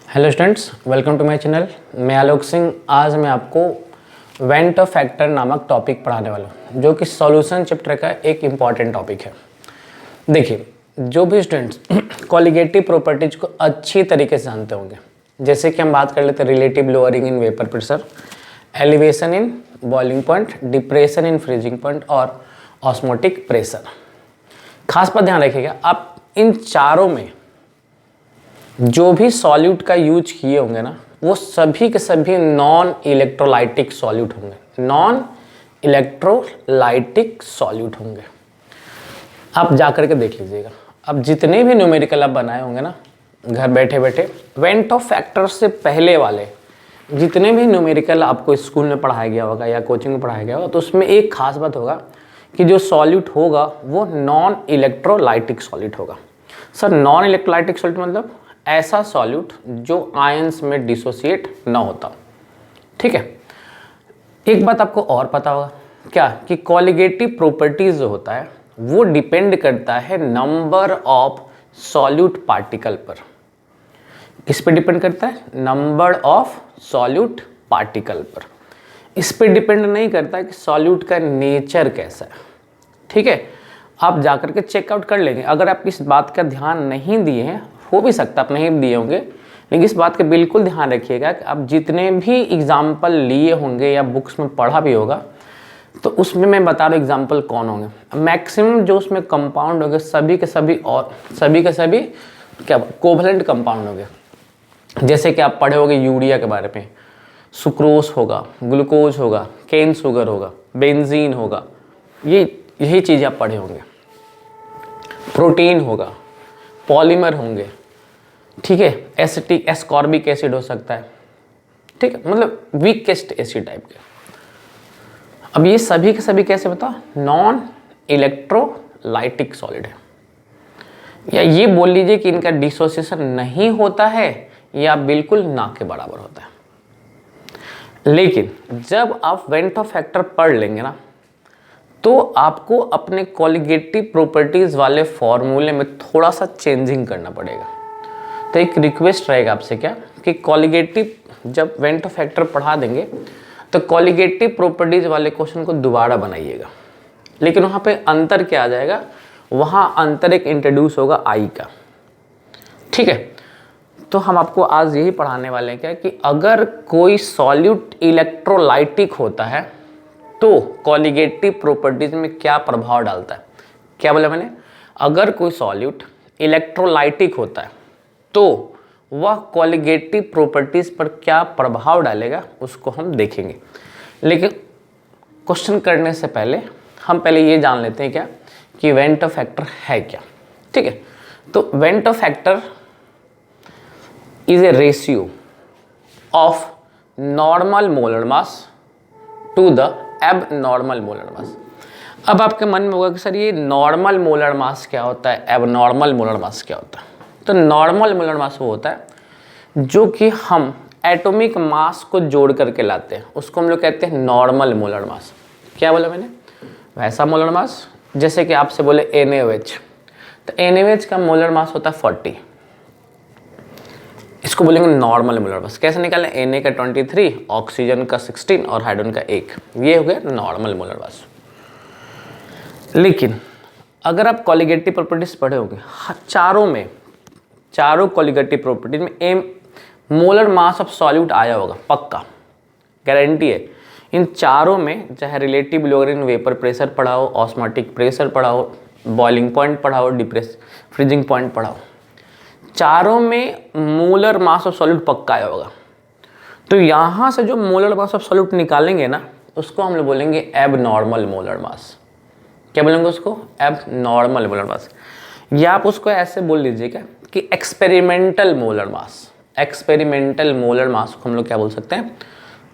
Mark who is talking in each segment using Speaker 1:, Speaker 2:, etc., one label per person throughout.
Speaker 1: Hello students, welcome to my channel. मैं आलोक सिंह। आज मैं आपको वेंट ऑफ फैक्टर नामक टॉपिक पढ़ाने वाला हूँ, जो कि सॉल्यूशन चैप्टर का एक इम्पॉर्टेंट टॉपिक है। देखिए, जो भी स्टूडेंट्स कॉलिगेटिव प्रॉपर्टीज को अच्छी तरीके से जानते होंगे, जैसे कि हम बात कर लेते हैं relative lowering in vapour pressure, elevation in boiling point, depression in freezing point और ऑस्मोटिक प्रेशर। खास बात ध्यान रखिएगा, आप इन चारों में जो भी सॉल्यूट का यूज किए होंगे ना, वो सभी के सभी नॉन इलेक्ट्रोलाइटिक सॉल्यूट होंगे। नॉन इलेक्ट्रोलाइटिक सॉल्यूट होंगे। आप जाकर के देख लीजिएगा। अब जितने भी न्यूमेरिकल आप बनाए होंगे ना घर बैठे बैठे, वेंट ऑफ फैक्टर से पहले वाले जितने भी न्यूमेरिकल आपको स्कूल में पढ़ाया गया होगा या कोचिंग में पढ़ाया गया होगा, तो उसमें एक खास बात होगा कि जो सॉल्यूट होगा वो नॉन इलेक्ट्रोलाइटिक सॉल्यूट होगा। सर, नॉन इलेक्ट्रोलाइटिक सॉल्यूट मतलब ऐसा सॉल्यूट जो आयंस में डिसोसिएट ना होता। ठीक है। एक बात आपको और पता होगा क्या, कि कॉलिगेटिव प्रॉपर्टीज जो होता है वो डिपेंड करता है नंबर ऑफ सॉल्यूट पार्टिकल पर। किस पे डिपेंड करता है? नंबर ऑफ सॉल्यूट पार्टिकल पर। इस पे डिपेंड नहीं करता कि सॉल्यूट का नेचर कैसा है। ठीक है, आप जाकर के चेकआउट कर लेंगे। अगर आप इस बात का ध्यान नहीं दिए हैं, हो भी सकता आप नहीं दिए होंगे, लेकिन इस बात का बिल्कुल ध्यान रखिएगा कि आप जितने भी एग्जाम्पल लिए होंगे या बुक्स में पढ़ा भी होगा, तो उसमें मैं बता रहा हूँ एग्जाम्पल कौन होंगे। मैक्सिमम जो उसमें कंपाउंड होंगे सभी के सभी क्या कोवलेंट कंपाउंड होंगे। जैसे कि आप पढ़े होंगे यूरिया के बारे में, सुक्रोज होगा, ग्लूकोज होगा, केन शुगर होगा, बेंजीन होगा, यही चीज़ आप पढ़े होंगे। प्रोटीन होगा, पॉलीमर होंगे। ठीक है, एसिटिक एस्कॉर्बिक एसिड हो सकता है। ठीक है, मतलब वीकेस्ट एसिड टाइप के। अब ये सभी के सभी कैसे बता, नॉन इलेक्ट्रोलाइटिक सॉलिड है, या ये बोल लीजिए कि इनका डिसोसिएशन नहीं होता है या बिल्कुल ना के बराबर होता है। लेकिन जब आप वेंट ऑफ फैक्टर पढ़ लेंगे ना, तो आपको अपने कॉलिगेटिव प्रॉपर्टीज वाले फॉर्मूले में थोड़ा सा चेंजिंग करना पड़ेगा। तो एक रिक्वेस्ट रहेगा आपसे क्या, कि कॉलिगेटिव जब वेंट ऑफ फैक्टर पढ़ा देंगे तो कॉलिगेटिव प्रॉपर्टीज वाले क्वेश्चन को दोबारा बनाइएगा। लेकिन वहाँ पे अंतर क्या आ जाएगा, वहाँ अंतर एक इंट्रोड्यूस होगा आई का। ठीक है, तो हम आपको आज यही पढ़ाने वाले हैं क्या, कि अगर कोई सॉल्यूट इलेक्ट्रोलाइटिक होता है तो कॉलिगेटिव प्रॉपर्टीज में क्या प्रभाव डालता है। क्या बोला मैंने? अगर कोई सॉल्यूट इलेक्ट्रोलाइटिक होता है तो वह कॉलिगेटिव प्रॉपर्टीज पर क्या प्रभाव डालेगा, उसको हम देखेंगे। लेकिन क्वेश्चन करने से पहले हम पहले ये जान लेते हैं क्या, कि वेंट ऑफ फैक्टर है क्या। ठीक है, तो van't Hoff factor is a ratio of normal molar mass to the abnormal molar mass. अब आपके मन में होगा कि सर ये नॉर्मल मोलर मास क्या होता है, एब नॉर्मल मोलर मास क्या होता है। तो नॉर्मल मोलर मास वो होता है जो कि हम एटॉमिक मास को जोड़ करके लाते हैं, उसको हम लोग कहते हैं नॉर्मल मोलर मास। क्या बोला मैंने? वैसा मोलर मास जैसे कि आपसे बोले NaOH, तो NaOH का मोलर मास होता है 40, इसको बोलेंगे नॉर्मल मोलर मास। कैसे निकालें? Na का 23, ऑक्सीजन का 16 और हाइड्रोजन का 1, ये हो गया नॉर्मल मोलर मास। लेकिन अगर आप कॉलिगेटिव प्रॉपर्टीज पढ़े होंगे, चारों कॉलिगेटिव प्रॉपर्टीज में M molar mass of solute आया होगा, पक्का गारंटी है। इन चारों में चाहे रिलेटिव लोअरिंग वेपर प्रेशर पढ़ाओ, ऑस्मोटिक प्रेशर पढ़ाओ, बॉइलिंग पॉइंट पढ़ाओ, फ्रीजिंग पॉइंट पढ़ाओ, चारों में मोलर मास ऑफ सॉल्यूट पक्का आया होगा। तो यहाँ से जो मोलर मास ऑफ सॉल्यूट निकालेंगे ना, उसको हम लोग बोलेंगे एब नॉर्मल मोलर मास। क्या बोलेंगे उसको? एब नॉर्मल मोलर मास। या आप उसको ऐसे बोल लीजिएगा कि experimental molar mass. Experimental molar mass को हम लोग क्या बोल सकते हैं?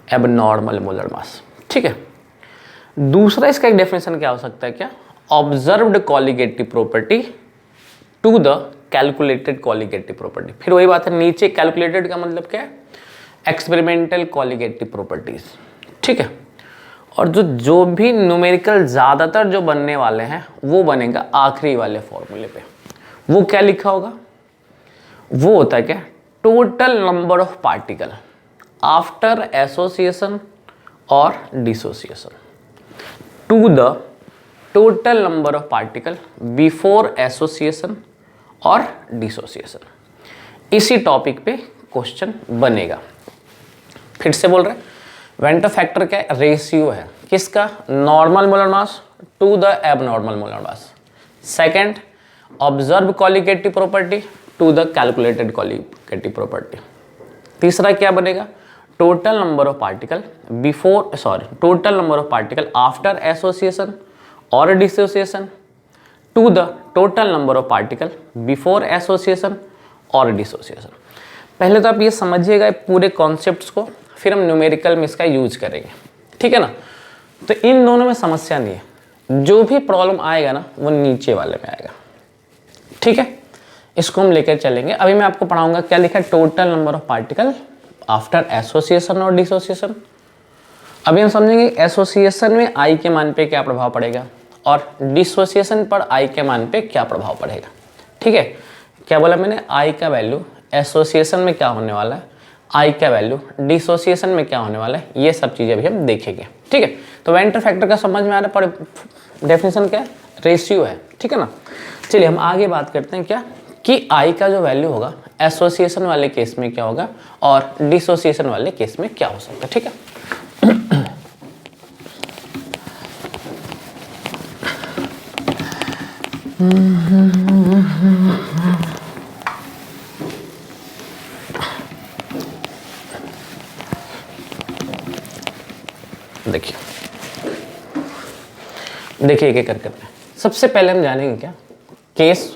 Speaker 1: एब नॉर्मल मोलर मास। ठीक है। दूसरा इसका एक डेफिनेशन क्या हो सकता है क्या? Observed colligative property to the calculated colligative property. फिर वही बात है, नीचे कैलकुलेटेड का मतलब क्या है? Experimental colligative properties. ठीक है। और जो भी न्यूमेरिकल ज़्यादातर जो बनने वाले हैं वो बनेगा आखिरी वाले फॉर्मूले पे। वो क्या लिखा होगा? वो होता है क्या? Total number of particle after association और dissociation to the total number of particle before association और डिसोसिएशन। इसी टॉपिक पे क्वेश्चन बनेगा। फिर से बोल रहे हैं, वेंटो फैक्टर क्या है? रेशियो है किसका? Normal molar mass to the abnormal molar mass. Second, observe colligative property to the calculated colligative property. तीसरा क्या बनेगा? Total number of particle total number of particle after association और dissociation to the total number of particle before association और dissociation. पहले तो आप ये समझिएगा पूरे कॉन्सेप्ट्स को, फिर हम न्यूमेरिकल में इसका यूज करेंगे, ठीक है ना। तो इन दोनों में समस्या नहीं है, जो भी प्रॉब्लम आएगा ना वो नीचे वाले में आएगा, ठीक है। इसको हम लेकर चलेंगे। अभी मैं आपको पढ़ाऊंगा क्या लिखा है, total number of particle after association और डिसोसिएशन। अभी हम समझेंगे एसोसिएशन में आई के मान पे क्या प्रभाव पड़ेगा और डिसोसिएशन पर आई के मान पे क्या प्रभाव पड़ेगा, ठीक है। क्या बोला मैंने? आई का वैल्यू एसोसिएशन में क्या होने वाला है, आई का वैल्यू डिसोसिएशन में क्या होने वाला है, ये सब चीज़ें भी हम देखेंगे, ठीक है। तो वेंटर फैक्टर का समझ में आ रहा है, डेफिनेशन क्या है? रेशियो है, ठीक है ना। चलिए हम आगे बात करते हैं क्या कि आई का जो वैल्यू होगा एसोसिएशन वाले केस में क्या होगा और डिसोसिएशन वाले केस में क्या हो सकता है, ठीक है। देखिए एक एक करके सबसे पहले हम जानेंगे क्या केस,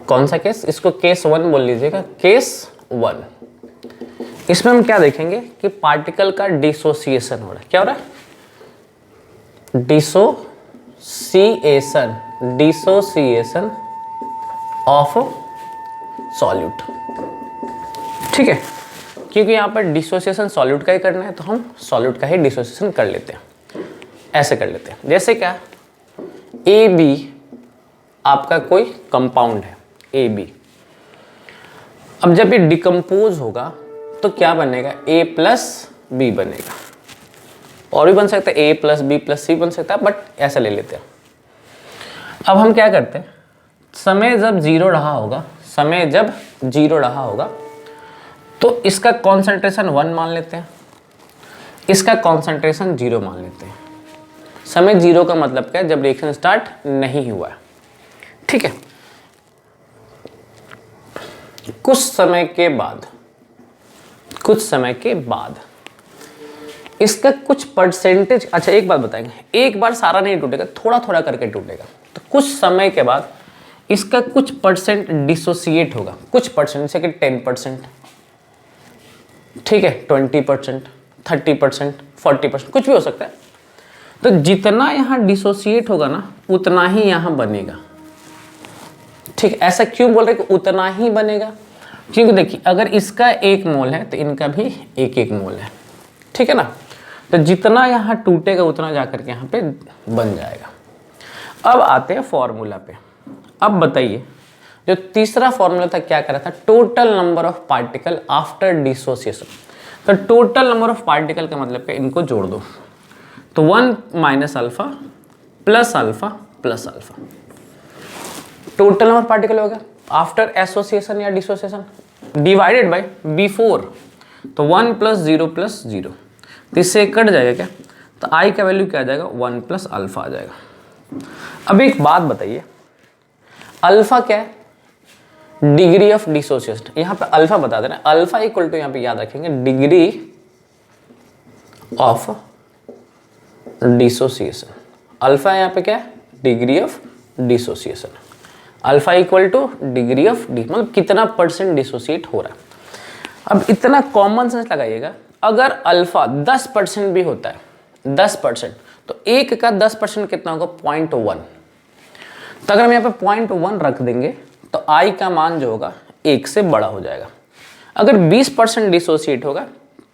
Speaker 1: कौन सा केस? इसको केस 1 बोल लीजिएगा, केस 1। इसमें हम क्या देखेंगे कि पार्टिकल का डिसोसिएशन हो रहा है। क्या हो रहा है? डिसोसिएशन ऑफ सॉल्यूट, ठीक है। क्योंकि यहाँ पर डिसोसिएशन सॉल्यूट का ही करना है तो हम सॉल्यूट का ही डिसोसिएशन कर लेते हैं। ऐसे कर लेते हैं, जैसे क्या ए बी आपका कोई कंपाउंड है ए बी। अब जब ये डिकम्पोज होगा तो क्या बनेगा? ए प्लस बी बनेगा, और भी बन सकता है ए प्लस बी प्लस सी बन सकता है, बट ऐसा ले लेते हैं। अब हम क्या करते हैं, समय जब जीरो रहा होगा तो इसका कॉन्सेंट्रेशन 1 मान लेते हैं, इसका कॉन्सेंट्रेशन 0 मान लेते हैं। समय 0 का मतलब क्या है? जब रिएक्शन स्टार्ट नहीं हुआ है, ठीक है। कुछ समय के बाद इसका कुछ परसेंटेज, अच्छा एक बात बताएंगे, एक बार सारा नहीं टूटेगा, थोड़ा थोड़ा करके टूटेगा। तो कुछ समय के बाद इसका कुछ परसेंट डिसोसिएट होगा, कुछ परसेंट, जैसे कि 10%, ठीक है, 20%, 30%, 40%, कुछ भी हो सकता है। तो जितना यहाँ डिसोसिएट होगा ना उतना ही यहाँ बनेगा, ठीक। ऐसा क्यों बोल रहे कि उतना ही बनेगा? क्योंकि देखिए अगर इसका 1 मोल है तो इनका भी 1 मोल है, ठीक है ना। तो जितना यहाँ टूटेगा उतना जाकर के यहाँ पे बन जाएगा। अब आते हैं फॉर्मूला पे। अब बताइए जो तीसरा फॉर्मूला था क्या करा था? Total number of particle after dissociation. तो टोटल नंबर ऑफ पार्टिकल का मतलब क्या? इनको जोड़ दो, तो 1 minus alpha plus alpha plus alpha, total number particle हो गया आफ्टर एसोसिएशन या डिसोसिएशन, डिवाइडेड बाय बिफोर, तो 1 प्लस 0 प्लस 0, तो इससे कट जाएगा क्या? तो आई का वैल्यू क्या आ जाएगा? 1 प्लस अल्फा आ जाएगा। अब एक बात बताइए, अल्फा क्या है? Degree of dissociation. यहाँ पे अल्फा बता देना, अल्फा इक्वल टू, यहाँ पे याद रखेंगे, डिग्री ऑफ डिसोसिएशन। अल्फा यहाँ पे क्या है? Degree of dissociation. Alpha equal two degree of मतलब कितना परसेंट डिसोसिएट हो रहा है। अब इतना कॉमन सेंस लगाइएगा, अगर अल्फा 10% भी होता है, 10%, तो 1 का 10% कितना होगा? 0.1। तो अगर हम यहाँ पे 0.1 रख देंगे तो आई का मान जो होगा 1 से बड़ा हो जाएगा। अगर 20% डिसोसिएट होगा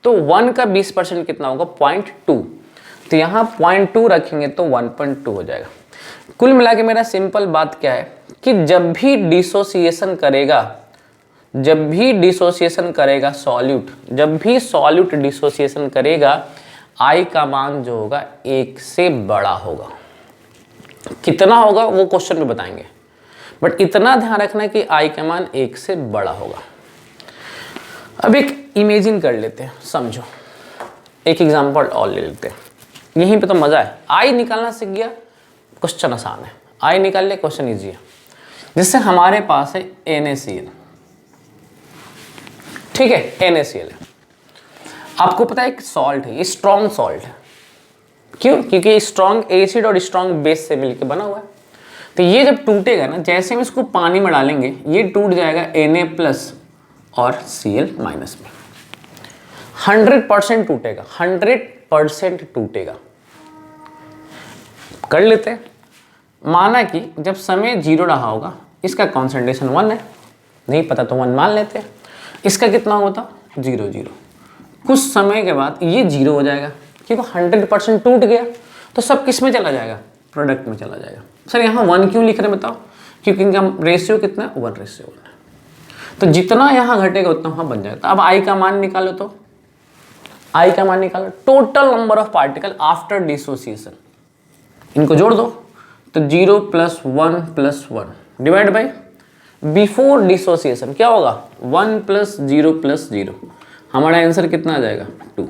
Speaker 1: तो 1 का 20% कितना होगा? 0.2। तो यहाँ 0.2 रखेंगे तो 1.2 हो जाएगा। कुल मिला के मेरा सिंपल बात क्या है कि जब भी डिसोसिएशन करेगा जब भी डिसोसिएशन करेगा सॉल्यूट, जब भी सॉल्यूट डिसोसिएशन करेगा आई का मान जो होगा 1 से बड़ा होगा। कितना होगा वो क्वेश्चन में बताएंगे, बट इतना ध्यान रखना कि आई का मान 1 से बड़ा होगा। अब एक इमेजिन कर लेते हैं, समझो एक एग्जांपल और ले लेते हैं, यहीं पे तो मजा है। आई निकालना सीख गया, क्वेश्चन आसान है। आई निकाल ले, क्वेश्चन इजी है। जिससे हमारे पास है NaCl, ठीक है, NaCl है। आपको पता है एक सॉल्ट है, ये स्ट्रॉन्ग सॉल्ट है। क्यों? क्योंकि स्ट्रॉन्ग एसिड और स्ट्रॉन्ग बेस से मिलकर बना हुआ है। तो ये जब टूटेगा ना, जैसे हम इसको पानी में डालेंगे ये टूट जाएगा Na+ और Cl- में। 100% टूटेगा, 100% टूटेगा। कर लेते हैं। माना कि जब समय 0 रहा होगा, इसका कॉन्सेंट्रेशन 1 है, नहीं पता तो 1 मान लेते हैं। इसका कितना होता? 0 0। कुछ समय के बाद ये 0 हो जाएगा, क्योंकि 100% टूट गया, तो सब किस में चला जाएगा? प्रोडक्ट में चला जाएगा। सर यहाँ 1 क्यों लिख रहे हैं बताओ? क्योंकि इनका रेशियो कितना है? 1:1 है। तो जितना यहाँ घटेगा उतना वहाँ बन जाएगा। अब आई का मान निकालो, तो आई का मान निकालो, total number of particle after dissociation, इनको जोड़ दो, तो 0 + 1 + 1 डिवाइड बाई बिफोर डिसोसिएशन क्या होगा? 1 + 0 + 0। हमारा आंसर कितना आ जाएगा? 2।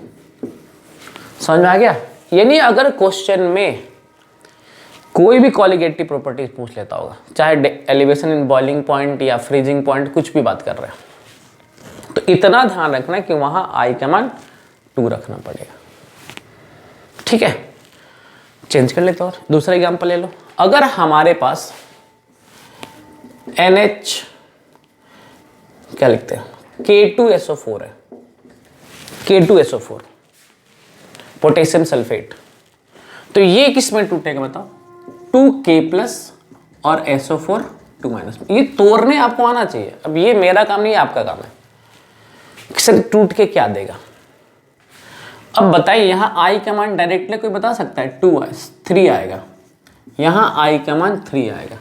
Speaker 1: समझ में आ गया? यानी अगर क्वेश्चन में कोई भी कॉलिगेटिव प्रॉपर्टीज पूछ लेता होगा, चाहे एलिवेशन इन बॉइलिंग पॉइंट या फ्रीजिंग पॉइंट, कुछ भी बात कर रहे हैं, तो इतना ध्यान रखना कि वहां आई का मान 2 रखना पड़ेगा। ठीक है, चेंज कर लेते और दूसरा एग्जांपल ले लो। अगर हमारे पास NH क्या लिखते हैं, K2SO4 है, K2SO4 पोटेशियम सल्फेट, तो ये किस में टूटेगा बताओ? 2K+ और SO4 2-। ये तोड़ने आपको आना चाहिए। अब ये मेरा काम नहीं है, आपका काम है। सर टूट के क्या देगा? अब बताइए, यहाँ आई का मान डायरेक्टली कोई बता सकता है? 3 आएगा, यहाँ आई का मान 3 आएगा।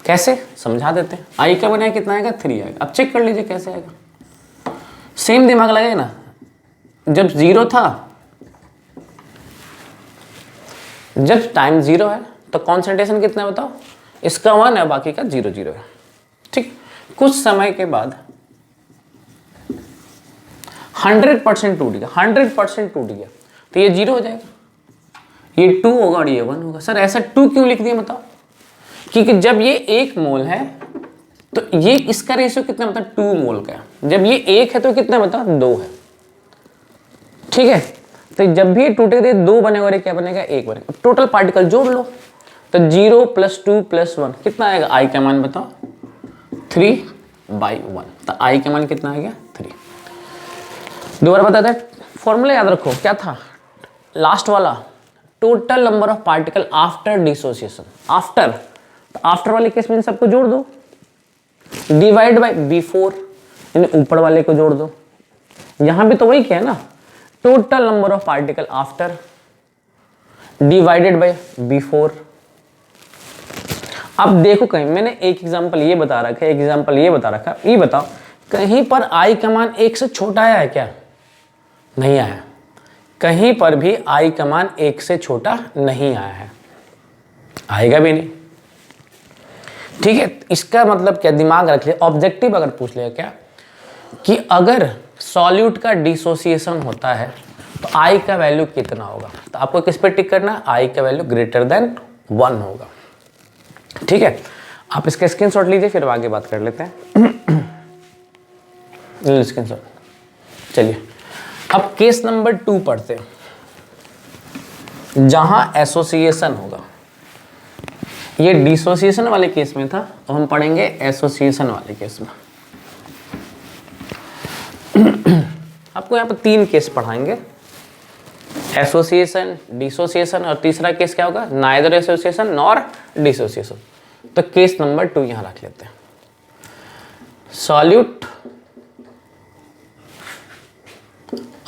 Speaker 1: कैसे समझा देते हैं। आई का मान कितना आएगा? 3 आएगा। अब चेक कर लीजिए कैसे आएगा। सेम दिमाग लगेगा ना। जब 0 था, जब टाइम 0 है तो कॉन्सेंट्रेशन कितना है बताओ? इसका 1 है, बाकी का 0 0 है। ठीक, कुछ समय के बाद 100% टूट गया, 100% टूट गया, तो ये 0 हो जाएगा, ये 2 होगा और ये 1 होगा। सर ऐसा 2 क्यों लिख दिया बताओ? क्योंकि जब ये 1 मोल है तो ये इसका रेशियो कितना बताओ? 2 मोल का है। जब ये 1 है तो कितना बताओ? 2 है। ठीक है, तो जब भी टूटेगा तो 2 बनेगा और क्या बनेगा? 1 बनेगा। टोटल पार्टिकल जोड़ लो, तो 0 + 2 + 1 कितना आएगा? आई का मान बताओ? 3/1। तो आई का मान कितना आ गया? 3। दोबारा बताते हैं, फॉर्मूला याद रखो, क्या था लास्ट वाला? Total number of particle after dissociation. After, तो आफ्टर वाले केस में सबको जोड़ दो, डिवाइड बाय बिफोर, यानी ऊपर वाले को जोड़ दो। यहां भी तो वही क्या है ना, total number of particle after divided by before. अब देखो, कहीं मैंने एक एग्जांपल ये बता रखा है, एक एग्जांपल ये बता रखा है, ये बताओ कहीं पर आई का मान 1 से छोटा आया है क्या? नहीं आया। कहीं पर भी आई का मान 1 से छोटा नहीं आया है, आएगा भी नहीं। ठीक है, इसका मतलब क्या? दिमाग रख लिया, ऑब्जेक्टिव अगर पूछ लिया क्या कि अगर सॉल्यूट का डिसोसिएशन होता है तो आई का वैल्यू कितना होगा, तो आपको किस पे टिक करना? आई का वैल्यू >1 होगा। ठीक है, आप इसका स्क्रीनशॉट लीजिए, फिर आगे बात कर लेते हैं। स्क्रीनशॉट। चलिए अब केस नंबर 2 पढ़ते हैं, जहां एसोसिएशन होगा। ये डिसोसिएशन वाले केस में था, तो हम पढ़ेंगे एसोसिएशन वाले केस में। आपको यहाँ पर 3 केस पढ़ाएंगे, एसोसिएशन, डिसोसिएशन, और तीसरा केस क्या होगा? Neither association nor dissociation. तो केस नंबर 2 यहां रख लेते हैं। Solute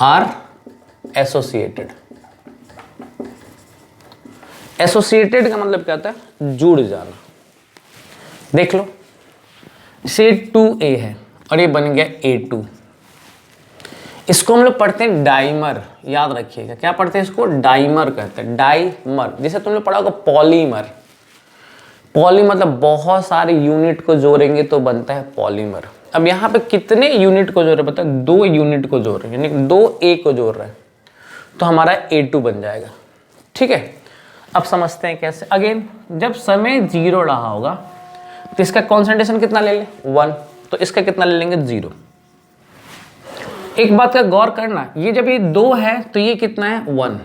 Speaker 1: are associated. एसोसिएटेड का मतलब क्या होता है? जुड़ जाना। देख लो, से 2A है और ये बन गया A2। इसको हम लोग पढ़ते हैं डाइमर, याद रखिएगा क्या पढ़ते हैं इसको, डाइमर कहते हैं, डाइमर। जैसे तुमने पढ़ा होगा पॉलीमर, पॉली मतलब बहुत सारे यूनिट को जोड़ेंगे तो बनता है पॉलीमर। अब यहाँ पे कितने यूनिट को जोड़ रहे हैं पता है, 2 यूनिट को जोड़ रहे हैं, यानी 2A को जोड़ रहे हैं, तो हमारा A2 बन जाएगा। ठीक है, अब समझते हैं कैसे। अगेन जब समय 0 रहा होगा तो इसका कॉन्सेंट्रेशन कितना ले लें, 1, तो इसका कितना ले लेंगे, 0। एक बात का गौर करना, ये जब ये 2 है तो ये कितना है, 1।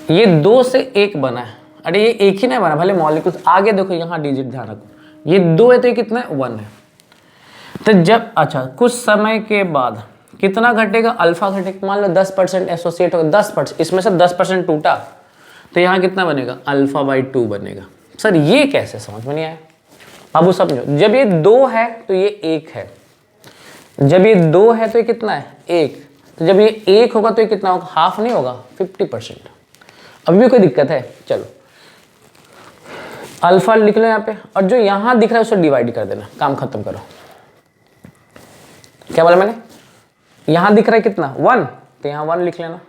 Speaker 1: ये 2 से 1 बना है, अरे ये एक ही नहीं बना, भले मॉलिक्यूल्स आगे देखो, यहाँ डिजिट ध्यान रखो, ये 2 है तो ये कितना है, 1 है। तो जब अच्छा कुछ समय के बाद कितना घटेगा, अल्फा घटेगा। मान लो 10% एसोसिएट होगा, 10%, इसमें से 10% टूटा तो यहाँ कितना बनेगा, अल्फा/2 बनेगा। सर ये कैसे, समझ में नहीं आया। अब वो समझो, जब ये 2 है तो ये 1 है, जब ये 2 है तो ये कितना है, 1, तो जब ये 1 होगा तो ये कितना होगा, हाफ नहीं होगा, 50%। अभी भी कोई दिक्कत है, चलो अल्फा लिख लो यहाँ पे, और जो यहाँ दिख रहा है उसे डिवाइड कर देना, काम खत्म करो। क्या बोला मैंने, यहाँ दिख रहा है कितना, 1, तो यहाँ 1 लिख लेना,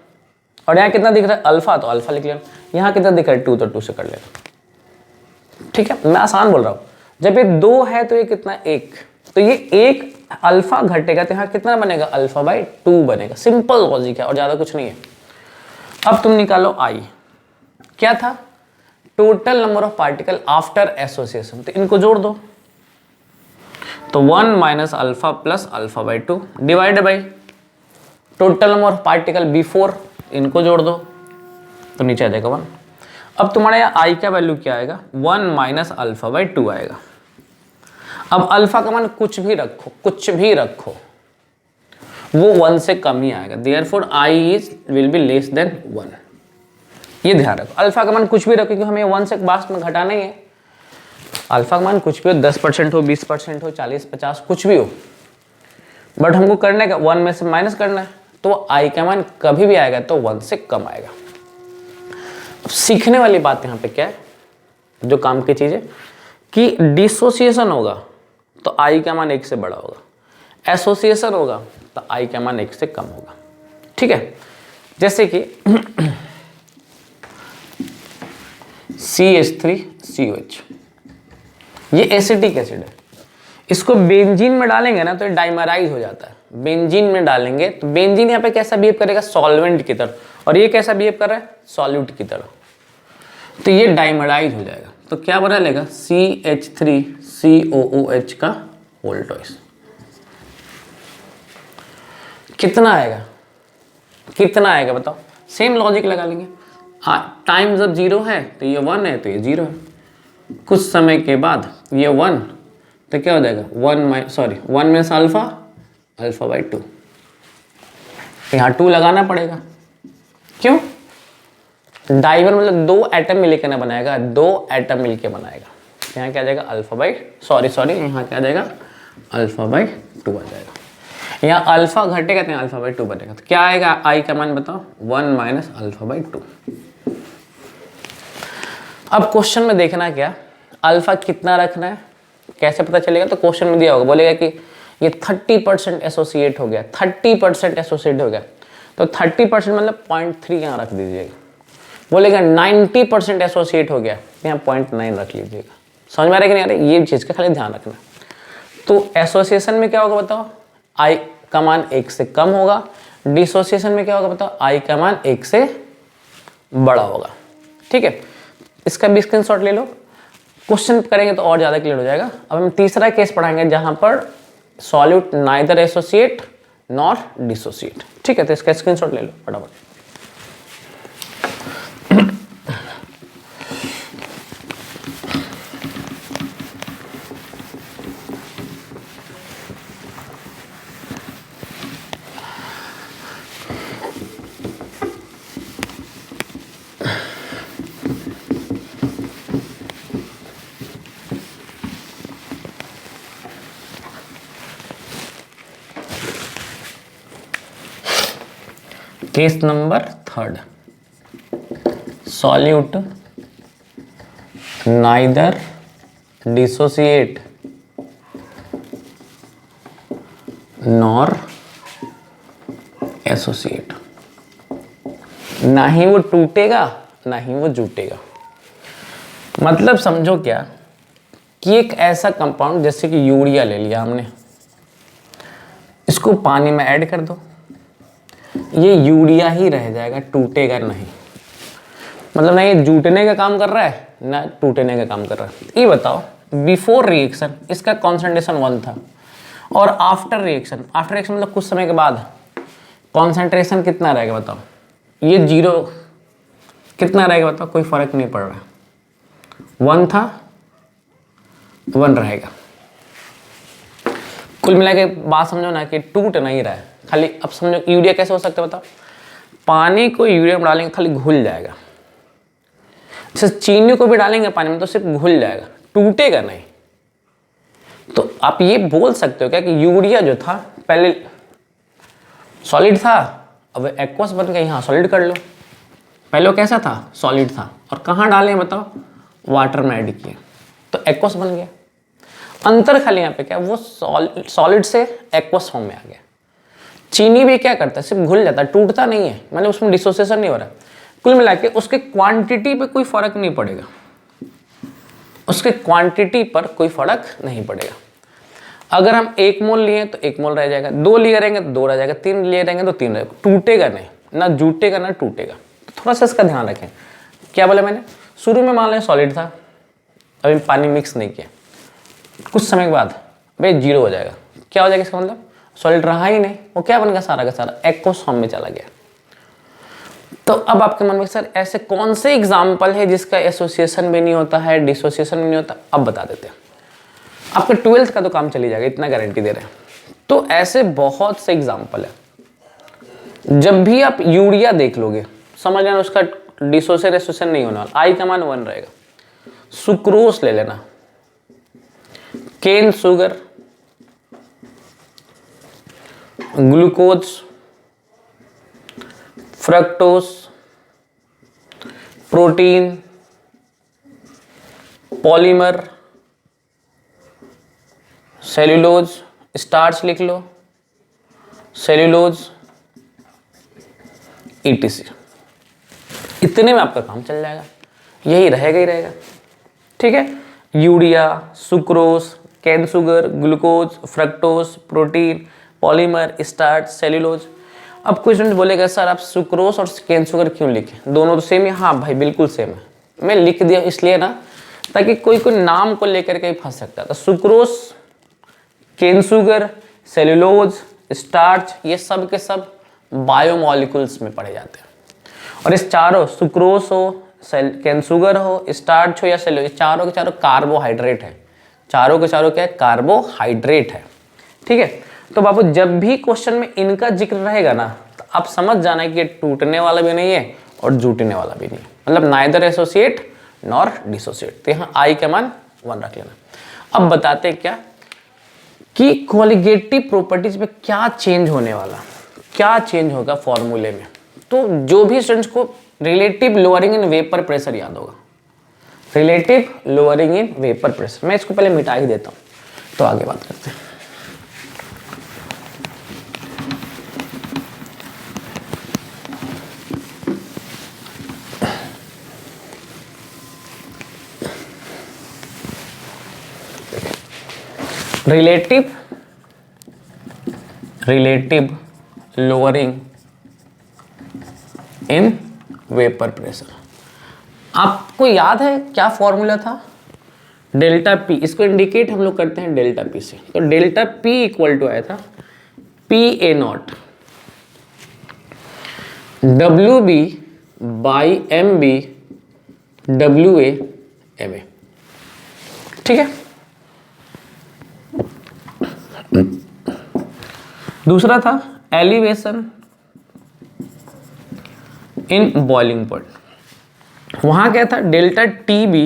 Speaker 1: और यहाँ कितना दिख रहा है, अल्फा, तो अल्फा लिख लेना। यहाँ कितना दिख रहा है, 2, तो 2 से कर लेना। ठीक है, मैं आसान बोल रहा हूँ। जब ये 2 है तो ये कितना, 1, तो ये 1 अल्फा घटेगा तो यहाँ कितना बनेगा, अल्फा/2 बनेगा। सिंपल लॉजिक है और ज़्यादा कुछ नहीं है। अब तुम निकालो आई, क्या था, total number of particle after association, तो इनको जोड़ दो, तो 1 माइनस अल्फा प्लस अल्फा/2 divide by total number of particle before, इनको जोड़ दो तो नीचे आ जाएगा 1। अब तुम्हारे यहाँ आई का वैल्यू क्या आएगा, 1 माइनस अल्फा/2 आएगा। अब अल्फा का मान कुछ भी रखो, कुछ भी रखो, वो 1 से कम ही आएगा, therefore I will be less than 1। ये ध्यान रखो, अल्फा का मान कुछ भी रखो क्योंकि हमें 1 से लास्ट में घटाना ही है। अल्फा का मान कुछ भी हो, 10% हो, 20% हो, 40-50 कुछ भी हो, बट हमको करने का 1 में से माइनस करना है, तो आई का मान कभी भी आएगा तो 1 से कम आएगा। सीखने वाली बात यहाँ पे क्या है, जो काम की चीज़ है कि डिसोसिएशन होगा तो आई का मान 1 से बड़ा होगा, एसोसिएशन होगा तो आई का मान 1 से कम होगा। ठीक है, जैसे कि CH3COH, ये एसिटिक एसिड है, इसको बेंजीन में डालेंगे ना तो ये डाइमराइज हो जाता है। बेंजीन में डालेंगे तो बेंजीन यहाँ पे कैसा बिहेव करेगा, सॉल्वेंट की तरह, और ये कैसा बिहेव कर रहा है, सॉल्यूट की तरह, तो ये डाइमराइज हो जाएगा। तो क्या बना लेगा, CH3COOH का होल ट्वाइस। कितना आएगा, कितना आएगा बताओ, सेम लॉजिक लगा लेंगे। टाइम जब 0 है तो ये 1 है तो ये 0 है, कुछ समय के बाद ये 1 तो क्या हो जाएगा, 1 माइनस अल्फा/2, यहाँ 2 लगाना पड़ेगा, क्यों, डाइवर मतलब 2 एटम मिलकर ना बनाएगा, 2 एटम मिलके बनाएगा, यहाँ क्या आ जाएगा, यहाँ क्या आ जाएगा, अल्फा/2 आ जाएगा। यहाँ अल्फा घटेगा तो यहाँ अल्फा/2 बनेगा, तो क्या आएगा आई का मान बताओ, 1 माइनस अल्फा/2। अब क्वेश्चन में देखना क्या, अल्फा कितना रखना है, कैसे पता चलेगा, तो क्वेश्चन में दिया होगा, बोलेगा कि ये 30% एसोसिएट हो गया, 30% एसोसिएट हो गया, तो 30% मतलब 0.3 यहाँ रख दीजिएगा। बोलेगा 90% एसोसिएट हो गया, यहाँ 0.9 रख लीजिएगा। समझ में आ रहा है कि नहीं आ रहा है, ये चीज़ का खाली ध्यान रखना। तो एसोसिएशन में क्या होगा बताओ, आई का मान 1 से कम होगा, डिसोसिएशन में क्या होगा बताओ, आई का मान 1 से बड़ा होगा। ठीक है, इसका भी स्क्रीनशॉट ले लो, क्वेश्चन करेंगे तो और ज़्यादा क्लियर हो जाएगा। अब हम तीसरा केस पढ़ाएंगे जहाँ पर solute neither associate nor dissociate. ठीक है, तो इसका स्क्रीनशॉट ले लो फटाफट। Case number 3, solute neither dissociate nor associate. ना ही वो टूटेगा ना ही वो जुटेगा। मतलब समझो क्या कि एक ऐसा कंपाउंड जैसे कि यूरिया ले लिया हमने, इसको पानी में ऐड कर दो, ये यूरिया ही रह जाएगा, टूटेगा नहीं। मतलब ना ये जुटने का काम कर रहा है ना टूटने का काम कर रहा है। ये बताओ बिफोर रिएक्शन इसका कॉन्सेंट्रेशन 1 था और आफ्टर रिएक्शन मतलब कुछ समय के बाद कॉन्सेंट्रेशन कितना रहेगा बताओ। ये 0 कितना रहेगा बताओ, कोई फर्क नहीं पड़ रहा है। 1 था 1 रहेगा। कुल मिला के बात समझो ना कि टूट नहीं रहा है खाली। अब समझो यूरिया कैसे हो सकता है बताओ, पानी को यूरिया में डालेंगे खाली घुल जाएगा। जैसे चीनी को भी डालेंगे पानी में तो सिर्फ घुल जाएगा, टूटेगा नहीं। तो आप ये बोल सकते हो क्या कि यूरिया जो था पहले सॉलिड था, अब एक्वस बन गया, यहाँ सॉलिड कर लो। पहले वो कैसा था, सॉलिड था, और कहाँ डाले बताओ, वाटर में ऐड किए तो एक्वस बन गया। अंतर खाली यहाँ पे क्या, वो सॉलिड से एक्वस फॉर्म में आ गया। चीनी भी क्या करता है, सिर्फ घुल जाता है, टूटता नहीं है, मतलब उसमें डिसोसिएशन नहीं हो रहा। कुल मिला के उसके क्वांटिटी पे कोई फर्क नहीं पड़ेगा, उसके क्वांटिटी पर कोई फर्क नहीं पड़ेगा। अगर हम 1 मोल लिए तो 1 मोल रह जाएगा, 2 लिए रहेंगे तो 2 रह जाएगा, 3 लिए रहेंगे तो 3 रहेगा, टूटेगा नहीं, ना जुटेगा ना टूटेगा। तो थोड़ा सा इसका ध्यान रखें। क्या बोला मैंने, शुरू में मान लें सॉलिड था, अभी पानी मिक्स नहीं किया, कुछ समय के बाद भाई 0 हो जाएगा। क्या हो जाएगा इसका मतलब, सॉलिड रहा ही नहीं, वो क्या बन गया, सारा का सारा एक्वस फॉर्म में चला गया। तो अब आपके मन में सर ऐसे कौन से एग्जाम्पल है जिसका एसोसिएशन भी नहीं होता है, डिसोसिएशन भी नहीं होता, अब बता देते हैं। आपके 12th का तो काम चली जाएगा, इतना गारंटी दे रहे हैं। तो ऐसे बहुत से एग्जाम्पल है। जब भी आप यूरिया देख लोगे समझ लेना उसका डिसोसिएशन एसोसिएशन नहीं होने वाला, आई का मान 1 रहेगा। सुक्रोस ले लेना, cane sugar, glucose, fructose, protein, polymer, cellulose, starch लिख लो, सेल्यूलोज, ईटीसी। इतने में आपका काम चल जाएगा, यही रहेगा ही रहेगा। ठीक है, urea, sucrose, cane sugar, glucose, fructose, protein, polymer, starch, cellulose. अब कोई स्टूडेंट बोलेगा सर आप सुक्रोस और कैन शुगर क्यों लिखे, दोनों तो सेम है। हाँ भाई बिल्कुल सेम है, मैं लिख दिया इसलिए ना ताकि कोई नाम को लेकर के फंस सकता था। Sucrose, cane sugar, cellulose, starch, ये सब के सब बायोमोलिक्यूल्स में पढ़े जाते हैं। और इस चारों, सुक्रोस हो, केन शुगर हो, स्टार्च हो या सेल्यूलोज, चारों के चारों कार्बोहाइड्रेट है। चारों के चारों क्या है, कार्बोहाइड्रेट है। ठीक है, तो बाबू जब भी क्वेश्चन में इनका जिक्र रहेगा ना तो आप समझ जाना कि ये टूटने वाला भी नहीं है और जुटने वाला भी नहीं है, मतलब नाइदर एसोसिएट नॉर डिसोसिएट। तो यहाँ आई का मान 1 रख लेना। अब बताते हैं क्या कि कोलिगेटिव प्रॉपर्टीज में क्या चेंज होने वाला, क्या चेंज होगा फॉर्मूले में। तो जो भी स्टूडेंट्स को relative lowering in vapour pressure याद होगा, relative lowering in vapour pressure, मैं इसको पहले मिटा ही देता हूँ तो आगे बात करते हैं। Relative lowering in vapour pressure, आपको याद है क्या फॉर्मूला था, डेल्टा पी। इसको इंडिकेट हम लोग करते हैं डेल्टा पी से। तो डेल्टा पी इक्वल टू आया था P A naught W B by M B W A M A. ठीक है, दूसरा था एलिवेशन इन बॉइलिंग पॉइंट। वहां क्या था, delta T B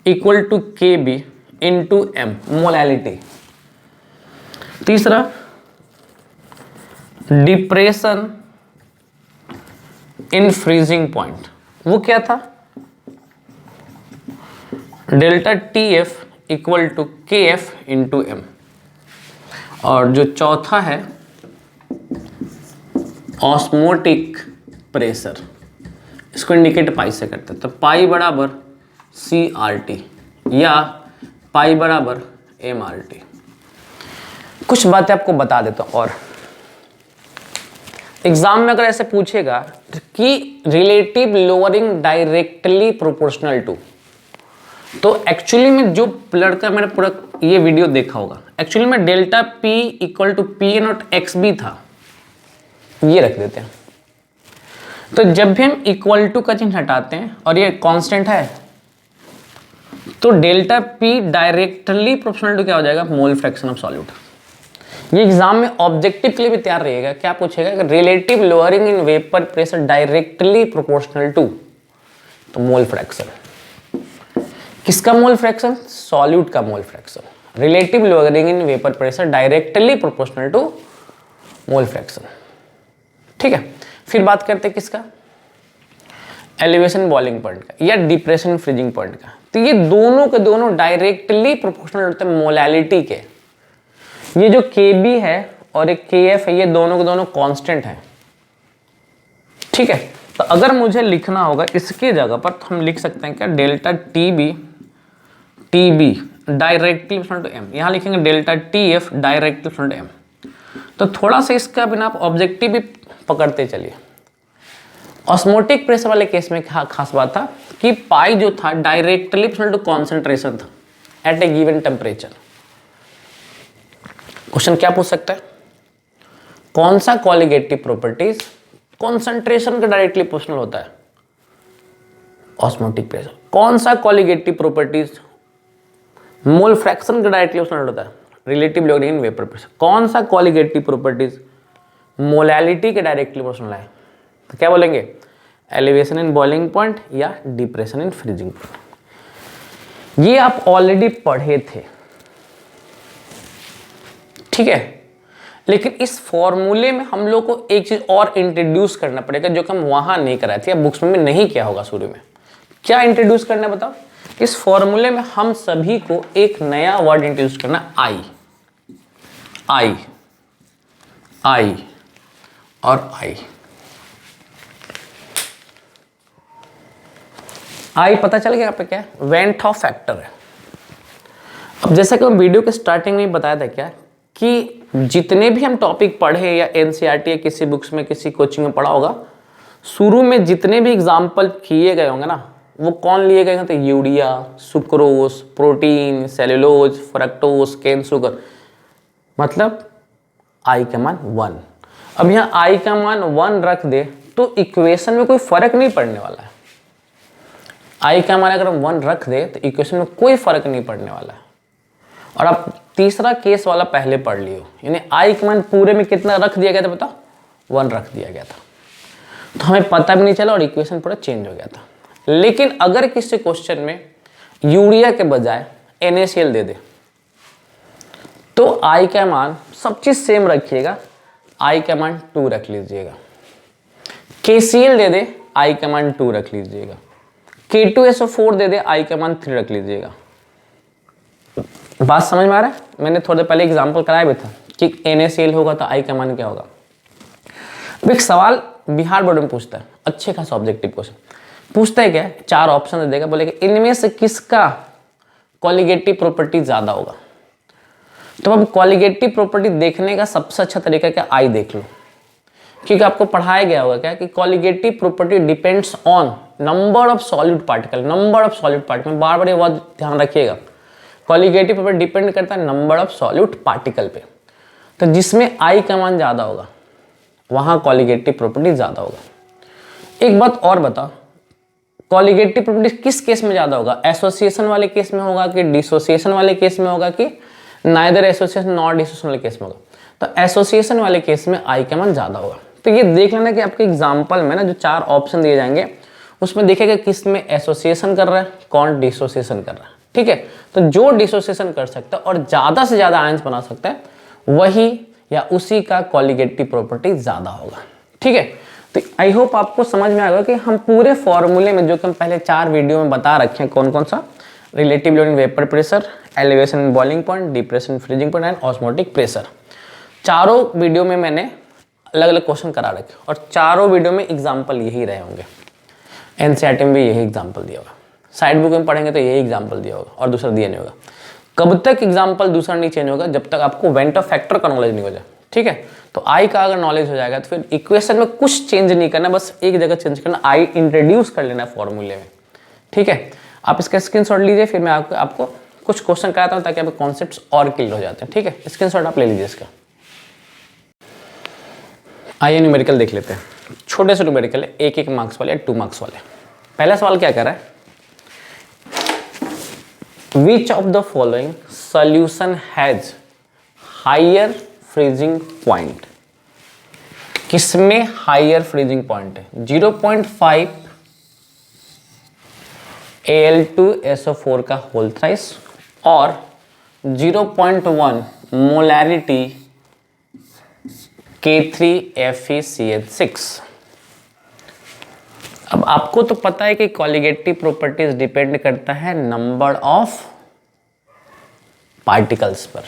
Speaker 1: equal to K B into M, molality. तीसरा डिप्रेशन इन फ्रीजिंग पॉइंट, वो क्या था, delta T F equal to K F into M. और जो चौथा है ऑस्मोटिक प्रेशर, इसको इंडिकेट पाई से करते हैं। तो पाई बराबर CRT या पाई बराबर MRT। कुछ बातें आपको बता देता हूँ और एग्जाम में अगर ऐसे पूछेगा कि relative lowering directly proportional to, तो एक्चुअली में जो लड़का मैंने पूरा ये वीडियो देखा होगा, एक्चुअली में delta P equal to PA0XB था, ये रख देते हैं। तो जब भी हम इक्वल टू का चिन्ह हटाते हैं और ये कांस्टेंट है, तो delta P directly proportional to क्या हो जाएगा, मोल फ्रैक्शन ऑफ सॉल्यूट। ये एग्जाम में ऑब्जेक्टिव के लिए भी तैयार रहेगा, क्या पूछेगा, relative lowering in vapour pressure directly proportional to, तो मोल फ्रैक्शन, किसका मोल फ्रैक्शन, सॉल्यूट का mole fraction. Relative lowering in vapour pressure directly proportional to mole fraction. ठीक है, फिर बात करते हैं किसका, एलिवेशन बॉइलिंग पॉइंट का या डिप्रेशन फ्रीजिंग पॉइंट का। तो ये दोनों के दोनों डायरेक्टली प्रोपोर्शनल होते हैं मोलैलिटी के। ये जो Kb है और एक Kf है, ये दोनों के दोनों कांस्टेंट हैं। ठीक है, तो अगर मुझे लिखना होगा इसकी जगह पर, तो हम लिख सकते हैं क्या, delta TB directly to M, यहाँ लिखेंगे delta TF directly to M। तो थोड़ा सा इसका बिना आप ऑब्जेक्टिव भी पकड़ते चलिए। ऑस्मोटिक प्रेशर वाले केस में खास बात था कि पाई जो था डायरेक्टली टू कॉन्सेंट्रेशन था एट ए गिवन टेम्परेचर। क्वेश्चन क्या पूछ सकता है, कौन सा कॉलिगेटिव प्रॉपर्टीज कॉन्सेंट्रेशन का डायरेक्टली प्रोपोर्शनल होता है, ऑस्मोटिक प्रेशर। कौन सा कॉलिगेटिव प्रॉपर्टीज मोल फ्रैक्शन का डायरेक्टली प्रोपोर्शनल होता है, relative lowering in vapour pressure. कौन सा कॉलिगेटिव प्रॉपर्टीज मोलैलिटी के डायरेक्टली प्रोपोर्शनल है, तो क्या बोलेंगे, एलिवेशन इन बॉइलिंग पॉइंट या डिप्रेशन इन फ्रीजिंग पॉइंट। ये आप ऑलरेडी पढ़े थे, ठीक है, लेकिन इस फॉर्मूले में हम लोग को एक चीज और इंट्रोड्यूस करना पड़ेगा जो कि हम वहां नहीं कराए थे या बुक्स में नहीं किया होगा शुरू में। क्या इंट्रोड्यूस करना बताओ, इस फॉर्मूले में हम सभी को एक नया वर्ड इंट्रोड्यूस करना, आई और आई पता चल गया यहाँ पे क्या है, वेंट ऑफ फैक्टर है। अब जैसा कि हम वीडियो के स्टार्टिंग में बताया था क्या कि जितने भी हम टॉपिक पढ़े या एनसीईआरटी या किसी बुक्स में किसी कोचिंग में पढ़ा होगा, शुरू में जितने भी एग्जाम्पल किए गए होंगे ना, वो कौन लिए गए हैं, तो urea, sucrose, protein, cellulose, fructose, cane sugar, मतलब आई का मान 1। अब यहाँ आई का मान 1 रख दे तो इक्वेशन में कोई फर्क नहीं पड़ने वाला है। आई का मान अगर हम 1 रख दे तो इक्वेशन में कोई फर्क नहीं पड़ने वाला है। और आप तीसरा केस वाला पहले पढ़ लियो, यानी आई का मान पूरे में कितना रख दिया गया था बताओ, 1 रख दिया गया था, तो हमें पता भी नहीं चला और इक्वेशन पूरा चेंज हो गया था। लेकिन अगर किसी क्वेश्चन में यूरिया के बजाय NaCl दे दे तो आई का मान सब चीज सेम रखिएगा, आई का मान 2 रख लीजिएगा। KCl दे दे, आई का मान 2 रख लीजिएगा। K2SO4 दे दे, आई का मान 3 रख लीजिएगा। बात समझ में आ रहा है, मैंने थोड़ी देर पहले एग्जांपल कराया भी था कि NaCl होगा तो आई का मान क्या होगा। एक सवाल बिहार बोर्ड में पूछता है, अच्छे खासा ऑब्जेक्टिव क्वेश्चन पूछता है, क्या 4 ऑप्शन दे देगा, बोलेगा इनमें से किसका कॉलिगेटिव प्रॉपर्टी ज्यादा होगा। तो अब कॉलिगेटिव प्रॉपर्टी देखने का सबसे अच्छा तरीका क्या, आई देख लो, क्योंकि आपको पढ़ाया गया होगा क्या कि colligative property depends on number of solid particle. Number of solid particle, बार बार ये बात ध्यान रखिएगा, कॉलिगेटिव प्रॉपर्टी डिपेंड करता है नंबर ऑफ सॉलिड पार्टिकल पे। तो जिसमें आई का मान ज्यादा होगा वहां कॉलिगेटिव प्रॉपर्टी ज्यादा होगा। एक बात और बताओ, कॉलिगेटिव प्रॉपर्टी किस केस में ज्यादा होगा, एसोसिएशन वाले केस में होगा कि डिसोसिएशन वाले केस में होगा कि नाइदर एसोसिएशन नॉट डिसोसिएशन वाले केस में होगा। तो एसोसिएशन वाले केस में आई का मान ज्यादा होगा। तो ये देख लेना कि आपके एग्जाम्पल में ना जो 4 ऑप्शन दिए जाएंगे उसमें देखिएगा किस में एसोसिएशन कर रहा है, कौन डिसोसिएशन कर रहा है। ठीक है, तो जो डिसोसिएशन कर सकता है और ज्यादा से ज्यादा आयंस बना सकता है वही या उसी का कॉलिगेटिव प्रॉपर्टी ज्यादा होगा। ठीक है, तो आई होप आपको समझ में आएगा कि हम पूरे फॉर्मूले में जो कि हम पहले 4 वीडियो में बता रखे हैं कौन कौन सा, relative lowering vapour pressure, elevation in boiling point, depression freezing point and osmotic pressure, चारों वीडियो में मैंने अलग अलग क्वेश्चन करा रखे और चारों वीडियो में एग्जाम्पल यही रहे होंगे। एनसीईआरटी में भी यही एग्जाम्पल दिया होगा, साइड बुक में पढ़ेंगे तो यही एग्जाम्पल दिया होगा और दूसरा दिया नहीं होगा। कब तक एग्जाम्पल दूसरा नहीं चेंज होगा? जब तक आपको वेंट ऑफ फैक्टर का नॉलेज नहीं हो जाए, ठीक है। तो आई का अगर नॉलेज हो जाएगा तो फिर इक्वेशन में कुछ चेंज नहीं करना, बस एक जगह चेंज करना, आई इंट्रोड्यूस कर लेना फॉर्मूले में, ठीक है। आप इसका स्क्रीनशॉट लीजिए, फिर मैं आपको कुछ क्वेश्चन कराता हूँ ताकि आपके कॉन्सेप्ट्स और क्लियर हो जाते हैं, ठीक है। स्क्रीनशॉट आप ले लीजिए इसका। आइए न्यूमेरिकल देख लेते हैं। छोटे से न्यूमेरिकल है, 1-1 मार्क्स वाले, 2 मार्क्स वाले। पहला सवाल क्या कर रहा है? Which of the following solution has higher freezing point? किसमें हायर फ्रीजिंग पॉइंट है? 0.5 Al2SO4 का होल थ्राइस और 0.1 मोलैरिटी K3FeCH6। अब आपको तो पता है कि कॉलिगेटिव प्रॉपर्टीज डिपेंड करता है नंबर ऑफ पार्टिकल्स पर।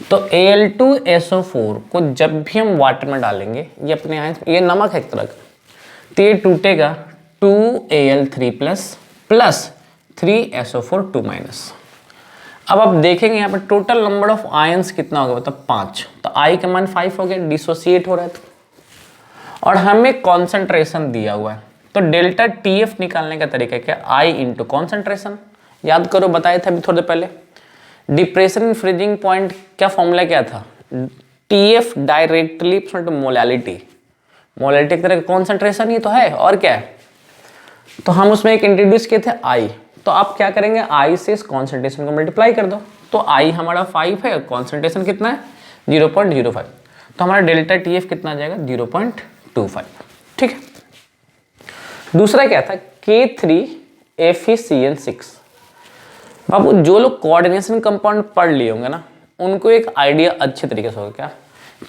Speaker 1: तो Al2SO4 को जब भी हम वाटर में डालेंगे, ये अपने ये नमक है एक तरह का, तो ये टूटेगा 2Al3 प्लस 3SO4 2-। अब आप देखेंगे यहाँ पर टोटल नंबर ऑफ आयंस कितना होगा, मतलब 5। तो आई का मान 5 हो गया, डिसोसिएट हो रहा है तो। और हमें कॉन्सेंट्रेशन दिया हुआ है, तो डेल्टा TF निकालने का तरीका क्या? आई इंटू कॉन्सेंट्रेशन। याद करो, बताया था अभी थोड़ी देर पहले। डिप्रेशन इन फ्रीजिंग पॉइंट क्या फॉर्मूला क्या था? TF directly molality. मोलैलिटी की तरह कॉन्सेंट्रेशन ही तो है, और क्या है? तो हम उसमें एक इंट्रोड्यूस किए थे आई। तो आप क्या करेंगे? आई से इस कॉन्सेंट्रेशन को मल्टीप्लाई कर दो। तो आई हमारा 5 है, कॉन्सेंट्रेशन कितना है? 0.05। तो हमारा डेल्टा TF कितना आ जाएगा? 0.25, ठीक है। दूसरा क्या था? K3FeCN6। बाबू जो लोग कोऑर्डिनेशन कंपाउंड पढ़ लिए होंगे ना, उनको एक आइडिया अच्छे तरीके से होगा क्या,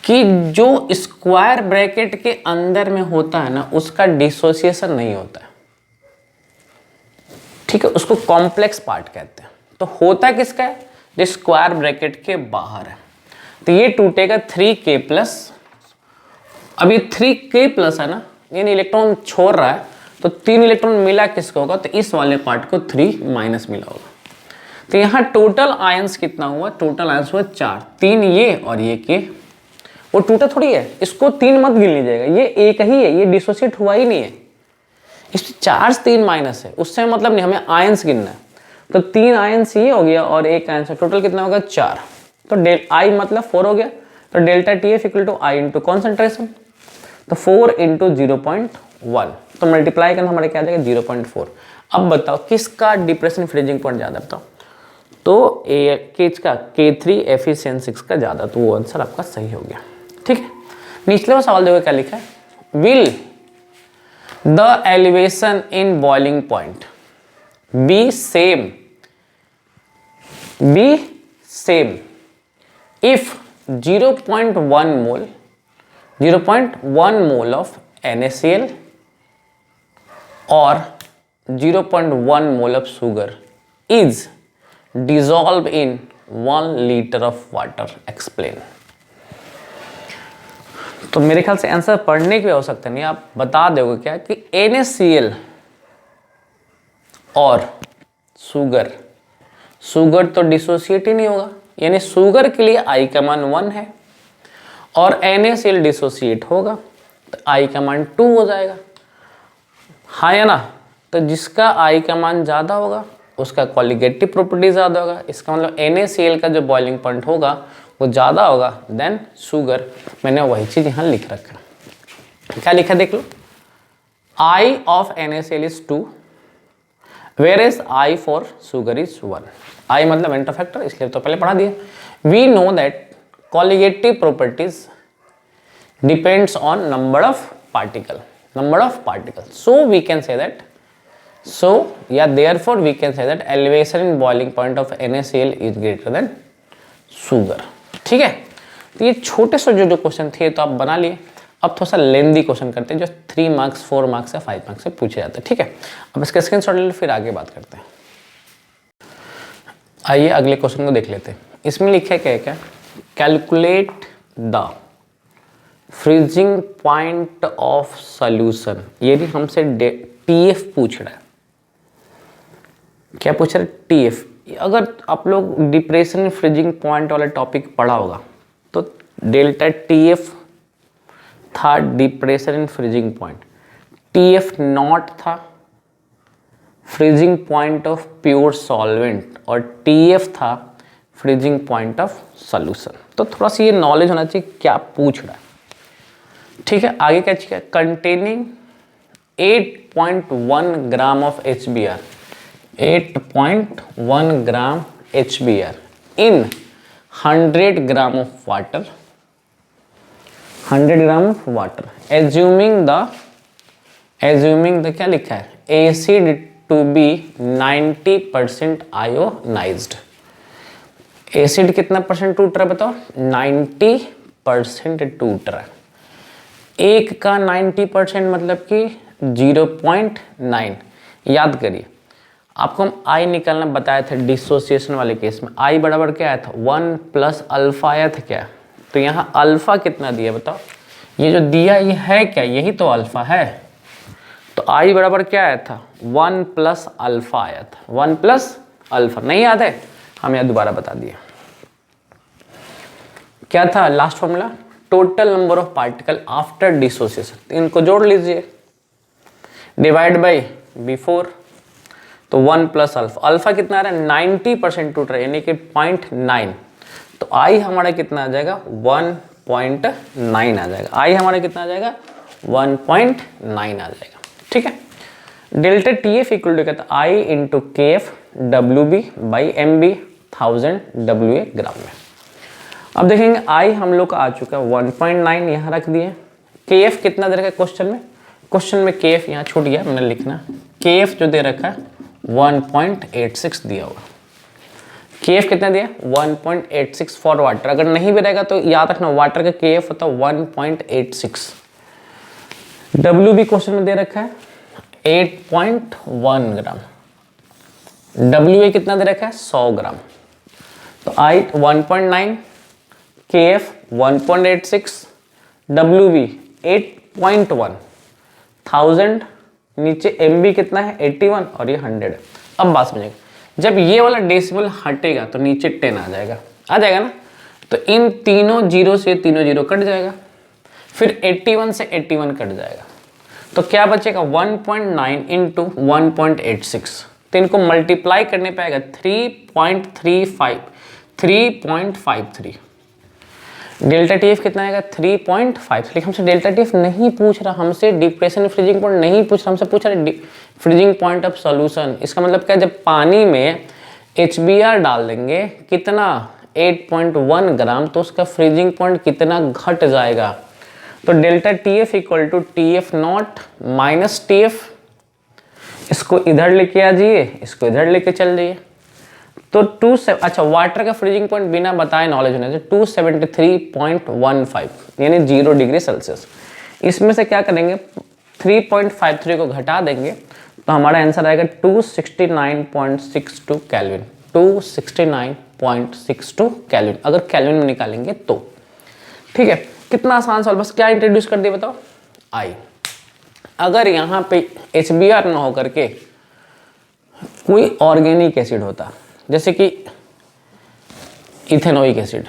Speaker 1: कि जो स्क्वायर ब्रैकेट के अंदर में होता है ना, उसका डिसोसिएशन नहीं होता है, ठीक है। उसको कॉम्प्लेक्स पार्ट कहते हैं। तो होता किसका है? जो स्क्वायर ब्रैकेट के बाहर है। तो ये टूटेगा 3K+। अब ये 3K+ है ना, यानी इलेक्ट्रॉन छोड़ रहा है, तो 3 इलेक्ट्रॉन मिला किसको होगा? तो इस वाले पार्ट को 3- मिला होगा। तो यहाँ टोटल आयंस कितना हुआ? टोटल आयंस हुआ 4, 3 ये और ये के। वो टूटा थोड़ी है, इसको 3 मत गिन लीजिएगा, ये एक ही है, ये डिसोसिएट हुआ ही नहीं है। इसमें चार्ज 3- है, उससे मतलब नहीं, हमें आयंस गिनना है। तो 3 आयंस ये हो गया और 1 आयंस, टोटल कितना होगा? 4। तो आई मतलब 4 हो गया। तो delta TF equal to I into concentration. तो 4 इंटू 0.1, तो मल्टीप्लाई करना हमारे क्या आ जाएगा? 0.4। अब बताओ किसका डिप्रेशन फ्रीजिंग पॉइंट ज़्यादा? बताओ। तो का K3FeCN6 का ज़्यादा, तो वो आंसर आपका सही हो गया, ठीक है। निचले वो सवाल देखो क्या लिखा है? Will the elevation in boiling point B same if 0.1 mole of NaCl और 0.1 mole of sugar is dissolve in 1 liter of water, explain। तो मेरे ख्याल से आंसर पढ़ने की आवश्यकता नहीं, आप बता दोगे क्या कि NaCl और सुगर तो डिसोसिएट ही नहीं होगा, यानी सुगर के लिए आई का मान 1 है और NaCl डिसोसिएट होगा तो आई का मान 2 हो जाएगा, हाँ या ना। तो जिसका आई का मान ज़्यादा होगा उसका कॉलिगेटिव प्रॉपर्टी ज़्यादा होगा। इसका मतलब NaCl का जो बॉइलिंग पॉइंट होगा वो ज़्यादा होगा देन सुगर। मैंने वही चीज़ यहाँ लिख रखा है। क्या लिखा देख लो, I of NaCl is 2 whereas I for sugar is 1। I मतलब वेंट ऑफ फैक्टर, इसलिए तो पहले पढ़ा दिया। We know that colligative properties depends on number of particle, so we can say that, therefore we can say that elevation in boiling point of NaCl is greater than sugar, ठीक है। तो ये छोटे से जो क्वेश्चन थे तो आप बना लिए। अब थोड़ा सा लेंदी क्वेश्चन करते हैं जो 3 मार्क्स 4 मार्क्स या 5 मार्क्स से पूछे जाते हैं, ठीक है। अब इसका स्क्रीनशॉट ले लो, फिर आगे बात करते हैं। आइए अगले क्वेश्चन को देख लेते हैं। इसमें लिखा है क्या, calculate the freezing point of solution, यदि हमसे टीएफ पूछ रहा है, क्या पूछ रहा है? टीएफ। अगर आप लोग डिप्रेशन फ्रीजिंग पॉइंट वाला टॉपिक पढ़ा होगा तो डेल्टा टीएफ था depression in freezing point, TF naught था freezing point of pure solvent, और टीएफ था फ्रीजिंग पॉइंट ऑफ सॉल्यूशन। तो थोड़ा सा ये नॉलेज होना चाहिए क्या पूछ रहा है। ठीक है, आगे क्या चाहिए? Containing 8.1 gram of HBr, 8.1 gram HBr in 100 gram of water, 100 gram of water, assuming the क्या लिखा है? Acid to be 90% ionized. Acid कितना परसेंट टूट रहा है बताओ? 90% टूट रहा है। एक का 90% मतलब कि 0.9। याद करिए, आपको हम आई निकालना बताया था डिसोसिएशन वाले केस में। आई बराबर क्या आया था? 1 प्लस अल्फा आया था क्या? तो यहाँ अल्फा कितना दिया बताओ? ये जो दिया ये है क्या? यही तो अल्फा है। तो आई बराबर क्या आया था? 1 प्लस अल्फा आया था, 1 प्लस अल्फा। नहीं याद है? हम यहाँ दोबारा बता दिए। क्या था last formula? Total number of particle after dissociation. इनको जोड़ लीजिए, डिवाइड बाई बिफोर, तो 1 प्लस अल्फा। अल्फा कितना आ रहा है? 90% टूट रहा है, यानी कि 0.9। तो आई हमारा कितना आ जाएगा? 1.9 आ जाएगा। आई हमारा कितना आ जाएगा? 1.9 आ जाएगा। ठीक है, delta T F equal to क्या था? I into K F W B by M B 1000 W A gram में। अब देखेंगे आई हम लोग का आ चुका है 1.9, यहाँ रख दिए। के एफ कितना दे रखा है क्वेश्चन में? क्वेश्चन में के एफ यहाँ छूट गया मैंने लिखना। के एफ जो दे रखा है 1.86 दिया हुआ। के एफ कितना दिया? 1.86 फॉर वाटर। अगर नहीं भी रहेगा तो याद रखना वाटर का के एफ होता है 1.86। डब्ल्यू भी क्वेश्चन में दे रखा है 8.1 ग्राम। डब्ल्यू ए कितना दे रखा है? 100 ग्राम। तो आई 1.9, के एफ 1.86, डब्ल्यू बी 8.1, 1000, नीचे एम बी कितना है? 81 और ये 100 है। अब बात समझेगा, जब ये वाला डेसिमल हटेगा तो नीचे 10 आ जाएगा ना? तो इन तीनों जीरो से तीनों जीरो कट जाएगा, फिर 81 से 81 कट जाएगा, तो क्या बचेगा? 1.9 इंटू 1.86। तो इनको मल्टीप्लाई करने पे आएगा 3.53। डेल्टा टी एफ कितना आएगा? 3.5। लेकिन हमसे डेल्टा टी एफ नहीं पूछ रहा, हमसे डिप्रेशन फ्रीजिंग पॉइंट नहीं पूछ रहा, हमसे पूछ रहा है फ्रीजिंग पॉइंट ऑफ सॉल्यूशन। इसका मतलब क्या? जब पानी में HBr डाल देंगे कितना? 8.1 ग्राम, तो उसका फ्रीजिंग पॉइंट कितना घट जाएगा? तो delta T F equal to T F naught minus T F. इसको इधर लेके आ जाइए, इसको इधर लेके चल जाइए। तो अच्छा वाटर का फ्रीजिंग पॉइंट बिना बताए नॉलेज होने से 273.15 यानी 0 डिग्री सेल्सियस। इसमें से क्या करेंगे? 3.53 को घटा देंगे तो हमारा आंसर आएगा 269.62 केल्विन। 269.62 केल्विन अगर केल्विन में निकालेंगे तो। ठीक है, कितना आसान सवाल, बस क्या इंट्रोड्यूस कर दिया बताओ? आई। अगर यहाँ पे HBr ना होकर के कोई ऑर्गेनिक एसिड होता, जैसे कि इथेनोइक एसिड,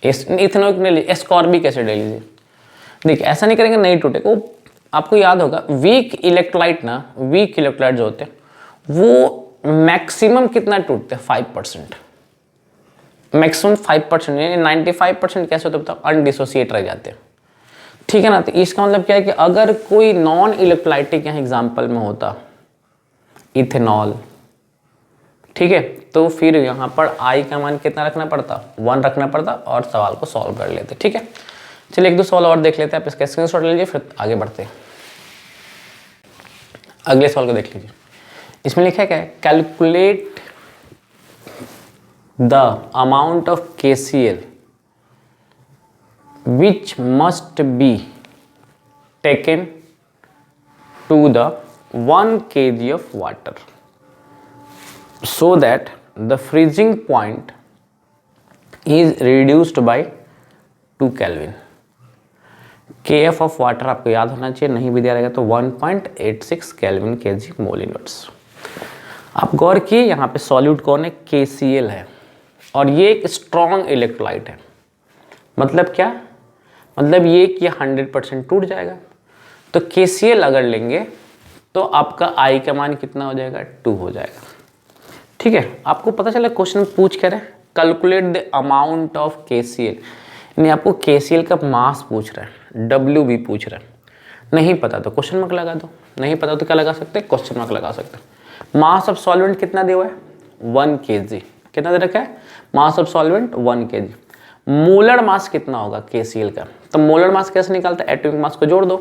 Speaker 1: इथेनोइक ले लीजिए, एस्कॉर्बिक एसिड ले लीजिए। देखिए ऐसा नहीं करेंगे नहीं टूटेगा। वो आपको याद होगा वीक इलेक्ट्रोलाइट जो होते हैं वो मैक्सिमम कितना टूटते हैं? 5%। मैक्सिमम 5%, यानी 95% कैसे होते बताओ? अनडिसोसिएट रह जाते हैं। ठीक है ना? तो इसका मतलब क्या है कि अगर कोई नॉन इलेक्ट्रोलाइटिक यहाँ एग्जाम्पल में होता इथेनॉल, ठीक है, तो फिर यहाँ पर आई का मान कितना रखना पड़ता? 1 रखना पड़ता और सवाल को सॉल्व कर लेते। ठीक है, चलिए एक दो सवाल और देख लेते हैं। आप इसका स्क्रीनशॉट ले लीजिए, फिर आगे बढ़ते हैं। अगले सवाल को देख लीजिए। इसमें लिखा है क्या? Calculate the amount of KCl which must be taken to the 1 kg of water so that the freezing point is reduced by 2 kelvin. KF of water आपको याद होना चाहिए, नहीं भी दिया रहेगा तो 1.86 केल्विन kg मोल इनवर्स। आप गौर किए यहाँ पे सॉल्यूट कौन है, KCl है, और ये एक स्ट्रॉन्ग इलेक्ट्रोलाइट है। मतलब क्या, मतलब ये कि 100% टूट जाएगा। तो KCl अगर लेंगे तो आपका I का मान कितना हो जाएगा, 2 हो जाएगा। ठीक है, आपको पता चला क्वेश्चन पूछ कर रहे हैं calculate the amount of KCl, यानी आपको KCl का मास पूछ रहा है, WB पूछ रहा है। नहीं पता तो क्वेश्चन मार्क लगा दो, नहीं पता तो क्या लगा सकते हैं, क्वेश्चन मार्क लगा सकते हैं। मास ऑफ सॉल्वेंट कितना दिया हुआ है, 1 kg। कितना दे रखा है, मास of solvent 1 kg। Molar mass कितना होगा KCl का, तो मोलर मास कैसे निकालता है, एटॉमिक मास को जोड़ दो,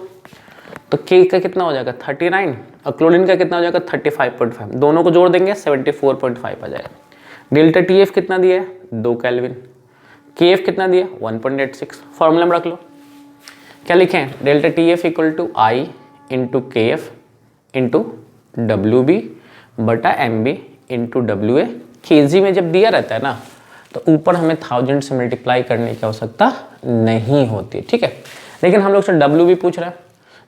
Speaker 1: तो K का कितना हो जाएगा 39 और क्लोरीन का कितना हो जाएगा 35.5, दोनों को जोड़ देंगे 74.5 आ जाएगा। डेल्टा TF कितना दिया है 2 केल्विन, KF कितना दिया 1.86, फॉर्मूला में रख लो। क्या लिखें, delta TF equal to I into KF into WB बटा MB इंटू WA। KG में जब दिया रहता है ना तो ऊपर हमें 1000 से मल्टीप्लाई करने की आवश्यकता नहीं होती। ठीक है, लेकिन हम लोग से WB पूछ रहा है,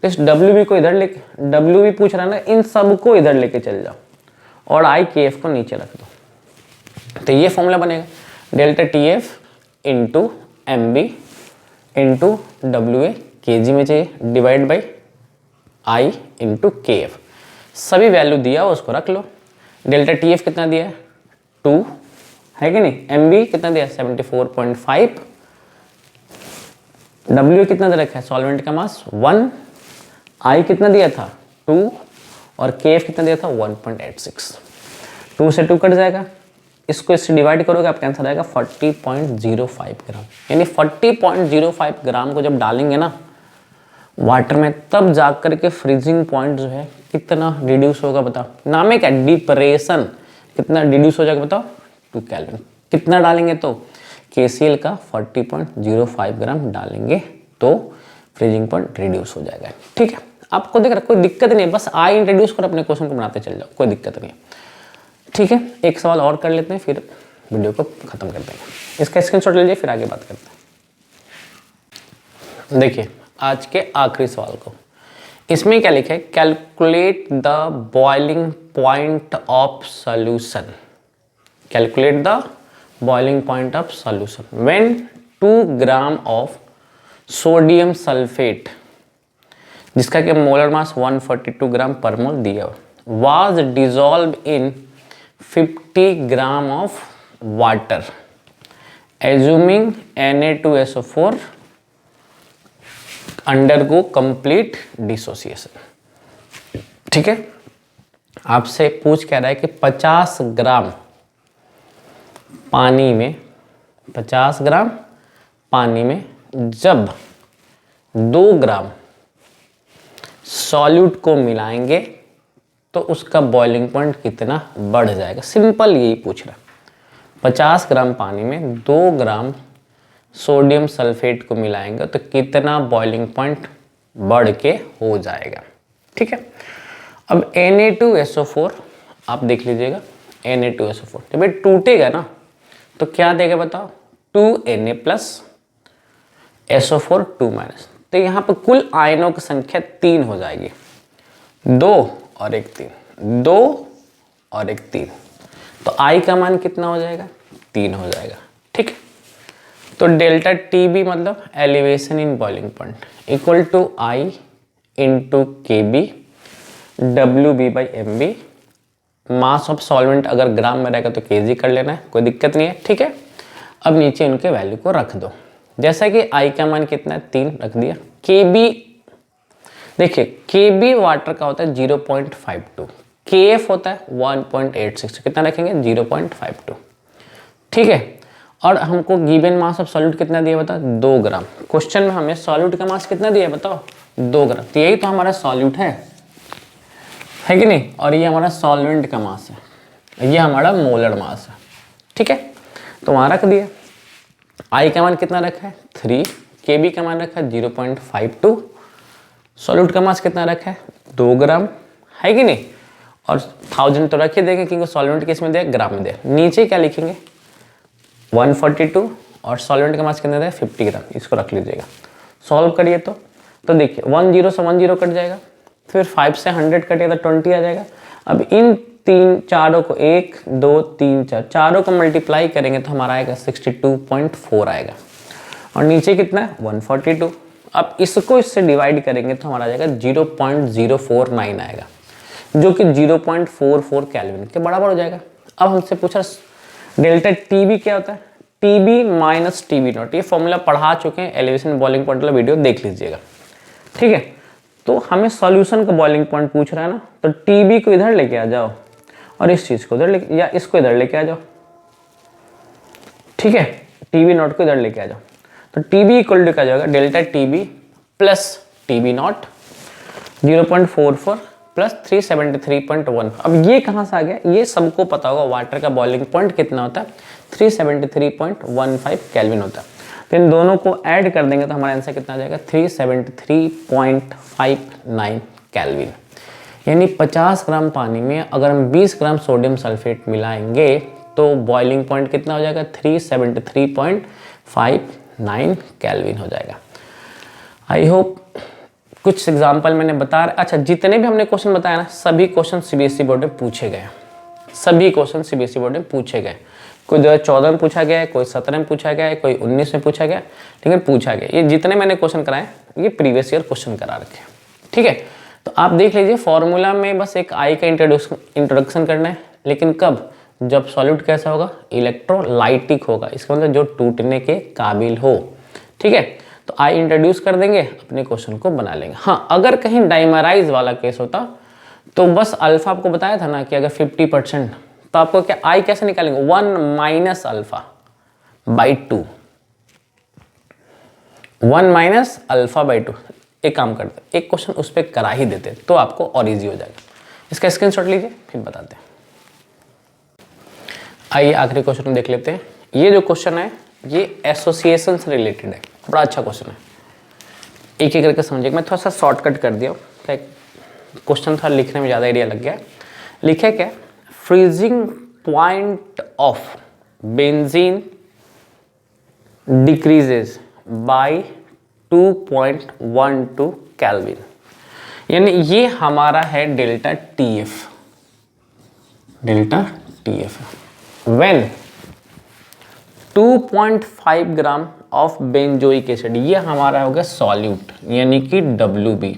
Speaker 1: तो इस WB को इधर लेके, WB पूछ रहा है ना, इन सबको इधर लेके चल जाओ और I KF को नीचे रख दो। तो ये फॉर्मूला बनेगा delta TF into MB into WA, KG में चाहिए, divide by I into KF। सभी वैल्यू दिया उसको रख लो। डेल्टा TF कितना दिया है 2 है कि नहीं, MB कितना दिया 74.5, W कितना दे रखा है सॉल्वेंट का मास 1, I कितना दिया था 2 और KF कितना दिया था 1.86। 2 से 2 कट जाएगा, इसको इससे डिवाइड करोगे आपका आंसर आएगा 40.05 ग्राम। यानी 40.05 ग्राम को जब डालेंगे ना वाटर में, तब जाकर के फ्रीजिंग पॉइंट जो है कितना रिड्यूस होगा बताओ, नाम है क्या डिप्रेशन, कितना रिड्यूस हो जाएगा बताओ 2 केल्विन। कितना डालेंगे तो KCl का 40.05 ग्राम डालेंगे तो फ्रीजिंग पॉइंट रिड्यूस हो जाएगा। ठीक है, आपको देख रहा कोई दिक्कत नहीं है, बस I इंट्रोड्यूस कर अपने क्वेश्चन को बनाते चल जाओ, कोई दिक्कत नहीं है। ठीक है, एक सवाल और कर लेते हैं फिर वीडियो को खत्म कर देंगे। इसका स्क्रीनशॉट लीजिए फिर आगे बात करते हैं। देखिए आज के आखिरी सवाल को, इसमें क्या लिखा है, calculate the boiling point of solution, calculate the boiling point of solution when 2 gram of sodium sulphate, जिसका कि मोलर मास 142 ग्राम पर मोल दिया हुआ, was dissolve in 50 gram of water assuming Na2SO4 undergo complete dissociation. ठीक है, आपसे पूछ कह रहा है कि 50 ग्राम पानी में, 50 ग्राम पानी में जब 2 ग्राम सॉल्यूट को मिलाएंगे तो उसका बॉइलिंग पॉइंट कितना बढ़ जाएगा। सिंपल यही पूछ रहा है, 50 ग्राम पानी में 2 ग्राम सोडियम सल्फेट को मिलाएंगे तो कितना बॉइलिंग पॉइंट बढ़ के हो जाएगा। ठीक है, अब Na2SO4 आप देख लीजिएगा, Na2SO4 जब ये टूटेगा ना तो क्या देगा बताओ, 2Na प्लस SO4 2 माइनस, तो यहाँ पर कुल आयनों की संख्या 3 हो जाएगी, 2 और 1 3, 2 और 1 3, तो I का मान कितना हो जाएगा 3 हो जाएगा। ठीक है, तो डेल्टा TB मतलब elevation in boiling point equal to I into KB WB by MB। Mass of solvent अगर ग्राम में रहेगा तो KG कर लेना है, कोई दिक्कत नहीं है। ठीक है, अब नीचे उनके वैल्यू को रख दो, जैसा कि I का मान कितना है 3 रख दिया। KB देखिए, KB वाटर का होता है 0.52, KF होता है 1.86, कितना रखेंगे 0.52। ठीक है, और हमको गिवन मास ऑफ सॉल्यूट कितना दिया बताओ 2 ग्राम। क्वेश्चन में हमें सॉल्यूट का मास कितना दिया बताओ 2 ग्राम, तो यही तो हमारा सॉल्यूट है कि नहीं, और ये हमारा सॉल्वेंट का मास है, ये हमारा मोलर मास है। ठीक है, तो वहाँ रख दिया। I का मान कितना रखा है 3, KB का मान रखा है 0.52, सॉल्यूट का मास कितना रखा है 2 ग्राम है कि नहीं, और 1000 तो रख ही देंगे क्योंकि सॉल्वेंट किस में दिया ग्राम में दिया। नीचे क्या लिखेंगे 142 और सॉल्वेंट का मास कितना था 50 ग्राम, इसको रख लीजिएगा। सॉल्व करिए तो देखिए 10 से 10 कट जाएगा, फिर 5 से 100 कटेगा तो 20 आ जाएगा। अब इन चारों को 1 2 3 4 चारों को मल्टीप्लाई करेंगे तो हमारा आएगा 62.4 आएगा, और नीचे कितना है 142। अब इसको इससे डिवाइड करेंगे तो हमारा आ जाएगा 0.049 आएगा, जो कि 0.44 केल्विन के बराबर हो जाएगा। अब हमसे पूछा डेल्टा टीबी क्या होता है, टीबी माइनस टीबी नॉट, ये फॉर्मूला पढ़ा चुके हैं, एलिवेशन बॉइलिंग पॉइंट वाला वीडियो देख लीजिएगा, ठीक है। तो हमें सॉल्यूशन का बॉइलिंग पॉइंट पूछ रहा है ना, तो टीबी को इधर लेके आ जाओ और इस चीज को इधर लेके, या इसको इधर लेके आ जाओ, ठीक है, टीबी नॉट को इधर लेके आ जाओ। तो टीबी इक्वल टू क्या जाएगा, delta TB plus TB naught 0.44 plus 373.1। अब ये कहाँ से आ गया, ये सबको पता होगा वाटर का बॉइलिंग पॉइंट कितना होता है, 373.15 केल्विन होता है। तो इन दोनों को ऐड कर देंगे तो हमारा आंसर कितना आ जाएगा 373.59 केल्विन। यानी 50 ग्राम पानी में अगर हम 20 ग्राम सोडियम सल्फेट मिलाएंगे तो बॉइलिंग पॉइंट कितना हो जाएगा 373.59 केल्विन हो जाएगा। आई होप कुछ एग्जाम्पल मैंने बता रहा। अच्छा, जितने भी हमने क्वेश्चन बताया ना, सभी क्वेश्चन सीबीएसई बोर्ड में पूछे गए, सभी क्वेश्चन सीबीएसई बोर्ड में पूछे गए। कोई 2014 में पूछा गया है, कोई 17 में पूछा गया है, कोई 19 में पूछा गया, लेकिन पूछा गया। ये जितने मैंने क्वेश्चन कराए ये प्रीवियस ईयर क्वेश्चन करा रखे हैं, ठीक है। तो आप देख लीजिए, फॉर्मूला में बस एक आई का इंट्रोडक्शन करना है, लेकिन कब, जब सॉल्यूट कैसा होगा, इलेक्ट्रोलाइटिक होगा, इसका मतलब जो टूटने के काबिल हो, ठीक है। तो आई इंट्रोड्यूस कर देंगे, अपने क्वेश्चन को बना लेंगे। हाँ, अगर कहीं डाइमराइज वाला केस होता तो बस अल्फा आपको बताया था ना कि अगर 50%, तो आपको क्या आई कैसे निकालेंगे, 1 minus alpha by 2, 1 minus alpha by 2। एक काम करते, एक क्वेश्चन उस पर करा ही देते तो आपको और इजी हो जाएगा। इसका स्क्रीनशॉट लीजिए फिर बताते हैं। आइए आखिरी क्वेश्चन देख लेते हैं। ये जो क्वेश्चन है ये एसोसिएशन से रिलेटेड है, बड़ा अच्छा क्वेश्चन है, एक एक करके समझिए। मैं थोड़ा सा शॉर्टकट कर दिया, क्या क्वेश्चन थोड़ा लिखने में ज़्यादा एरिया लग गया। लिखे क्या, freezing point of benzene decreases bye 2.12 kelvin. यानी ये हमारा है delta TF, delta TF when 2.5 gram of benzoic acid, ये हमारा हो गया सॉल्यूट, यानी कि WB।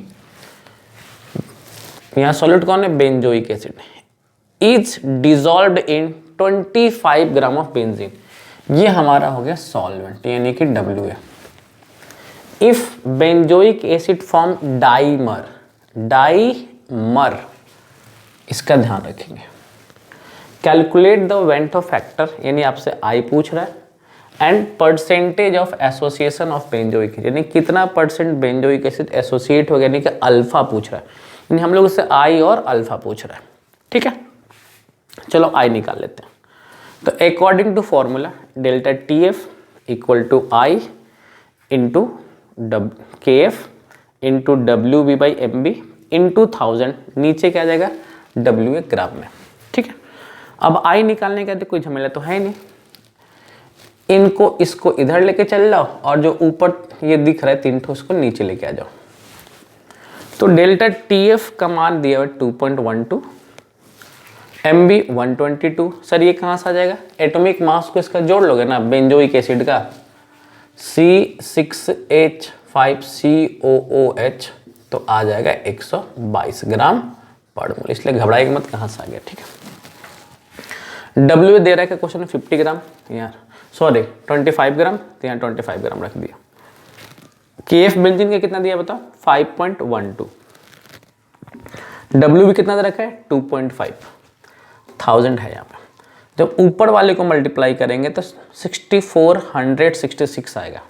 Speaker 1: यहाँ सॉल्यूट कौन है, benzoic acid, is dissolved in 25 gram of benzene, ये हमारा हो गया सॉल्वेंट, यानी कि WA। If benzoic acid form dimer, dimer, इसका ध्यान रखेंगे। कैलकुलेट द वेंटो फैक्टर, यानी आपसे आई पूछ रहा है, and percentage of association of benzoic acid, यानी कितना परसेंट बेंजोइक एसिड एसोसिएट हो गया, यानी कि अल्फा पूछ रहा है, यानी हम लोग इससे आई और अल्फा पूछ रहा है, ठीक है। चलो आई निकाल लेते हैं। तो according to formula delta TF equal to I into KF into WB by MB into 1000, नीचे क्या आ जाएगा WA ग्राम में, ठीक है। अब आई निकालने का तो कोई झमेला तो है नहीं, इनको इसको इधर लेके चल जाओ और जो ऊपर ये दिख रहा है 3 ठो, उसको नीचे लेके आ जाओ। तो डेल्टा TF का मान दिया हुआ 2.12, MB 122। सर ये कहाँ से आ जाएगा, एटॉमिक मास को इसका जोड़ लोगे ना बेंजोइक एसिड का, C6H5COOH, तो आ जाएगा 122 ग्राम पर मोल, इसलिए घबराएगा मत कहाँ से आ गया, ठीक है। W दे रहा है क्वेश्चन में 50 ग्राम, यार सॉरी 25 ग्राम, तो यहाँ 25 ग्राम रख दिया। KF बेंजीन का कितना दिया बताओ 5.12, WB कितना दे रखा है 2.5, 1000 है यहाँ पे। जब ऊपर वाले को मल्टीप्लाई करेंगे तो 6466 आएगा,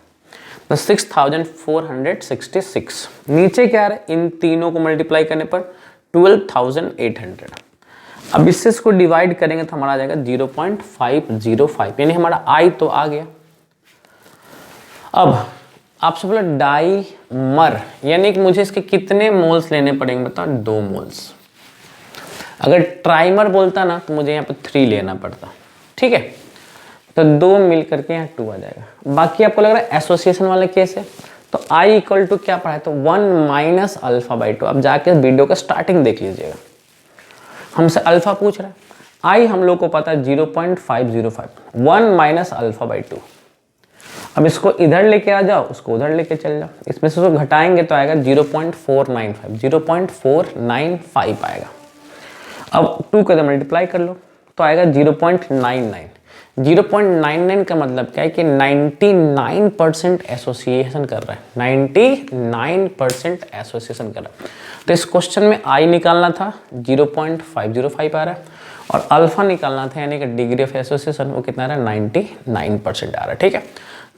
Speaker 1: तो 6466। नीचे क्या है, इन तीनों को मल्टीप्लाई करने पर 12800। अब इससे इसको डिवाइड करेंगे तो हमारा आ जाएगा 0.505, यानी हमारा आई तो आ गया। अब आपसे बोला डाइमर, यानी कि मुझे इसके कितने मोल्स लेने पड़ेंगे बताओ, 2 मोल्स। अगर ट्राइमर बोलता ना तो मुझे यहाँ पर 3 लेना पड़ता, ठीक है। तो 2 मिल करके यहाँ 2 आ जाएगा। बाकी आपको लग रहा है एसोसिएशन वाला केस है, तो I इक्वल टू क्या पढ़ा है, तो 1 माइनस अल्फा बाई 2। अब जाके वीडियो का स्टार्टिंग देख लीजिएगा, हमसे अल्फा पूछ रहा है, I हम लोग को पता है 0.505, 1 माइनस अल्फा बाई 2। अब इसको इधर लेके आ जाओ, उसको उधर लेके चल जाओ, इसमें से उसको घटाएंगे तो आएगा 0.495, 0.495 आएगा। अब 2 का मल्टीप्लाई कर लो तो आएगा 0.99। 0.99 का मतलब क्या है कि 99% एसोसिएशन कर रहा है, 99% एसोसिएशन कर रहा है। तो इस क्वेश्चन में आई निकालना था 0.505 आ रहा है, और अल्फा निकालना था यानी कि डिग्री ऑफ एसोसिएशन, वो कितना आ रहा है, 99% आ रहा है। ठीक है,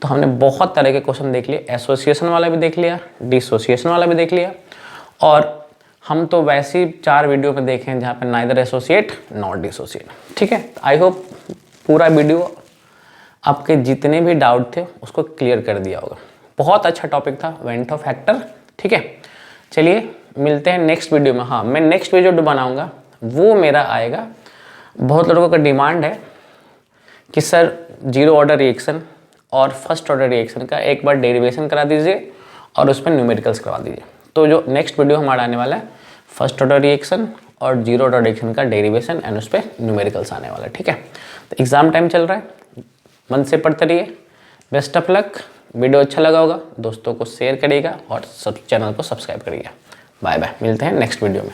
Speaker 1: तो हमने बहुत तरह के क्वेश्चन देख लिए, एसोसिएशन वाला भी देख लिया, डिसोसिएशन वाला भी देख लिया, और हम तो वैसे ही 4 वीडियो में देखे हैं जहाँ पे नाइदर एसोसिएट नॉट डिसोसिएट। ठीक है, आई होप पूरा वीडियो आपके जितने भी डाउट थे उसको क्लियर कर दिया होगा। बहुत अच्छा टॉपिक था वेंट ऑफ फैक्टर। ठीक है, चलिए मिलते हैं नेक्स्ट वीडियो में। हाँ, मैं नेक्स्ट वीडियो जो बनाऊंगा वो मेरा आएगा, बहुत लोगों का डिमांड है कि सर 0 ऑर्डर रिएक्शन और फर्स्ट ऑर्डर रिएक्शन का एक बार डेरिवेशन करा दीजिए और उस पर न्यूमेरिकल्स करवा दीजिए। तो जो नेक्स्ट वीडियो हमारा आने वाला है, फर्स्ट ऑर्डर रिएक्शन और 0 ऑर्डर रिएक्शन का डेरिवेशन एंड उस पर न्यूमेरिकल्स आने वाला है। ठीक है, तो एग्ज़ाम टाइम चल रहा है, मन से पढ़ते रहिए। Best of luck. वीडियो अच्छा लगा होगा दोस्तों को शेयर करिएगा और सब चैनल को सब्सक्राइब करिएगा। बाय बाय, मिलते हैं नेक्स्ट वीडियो में।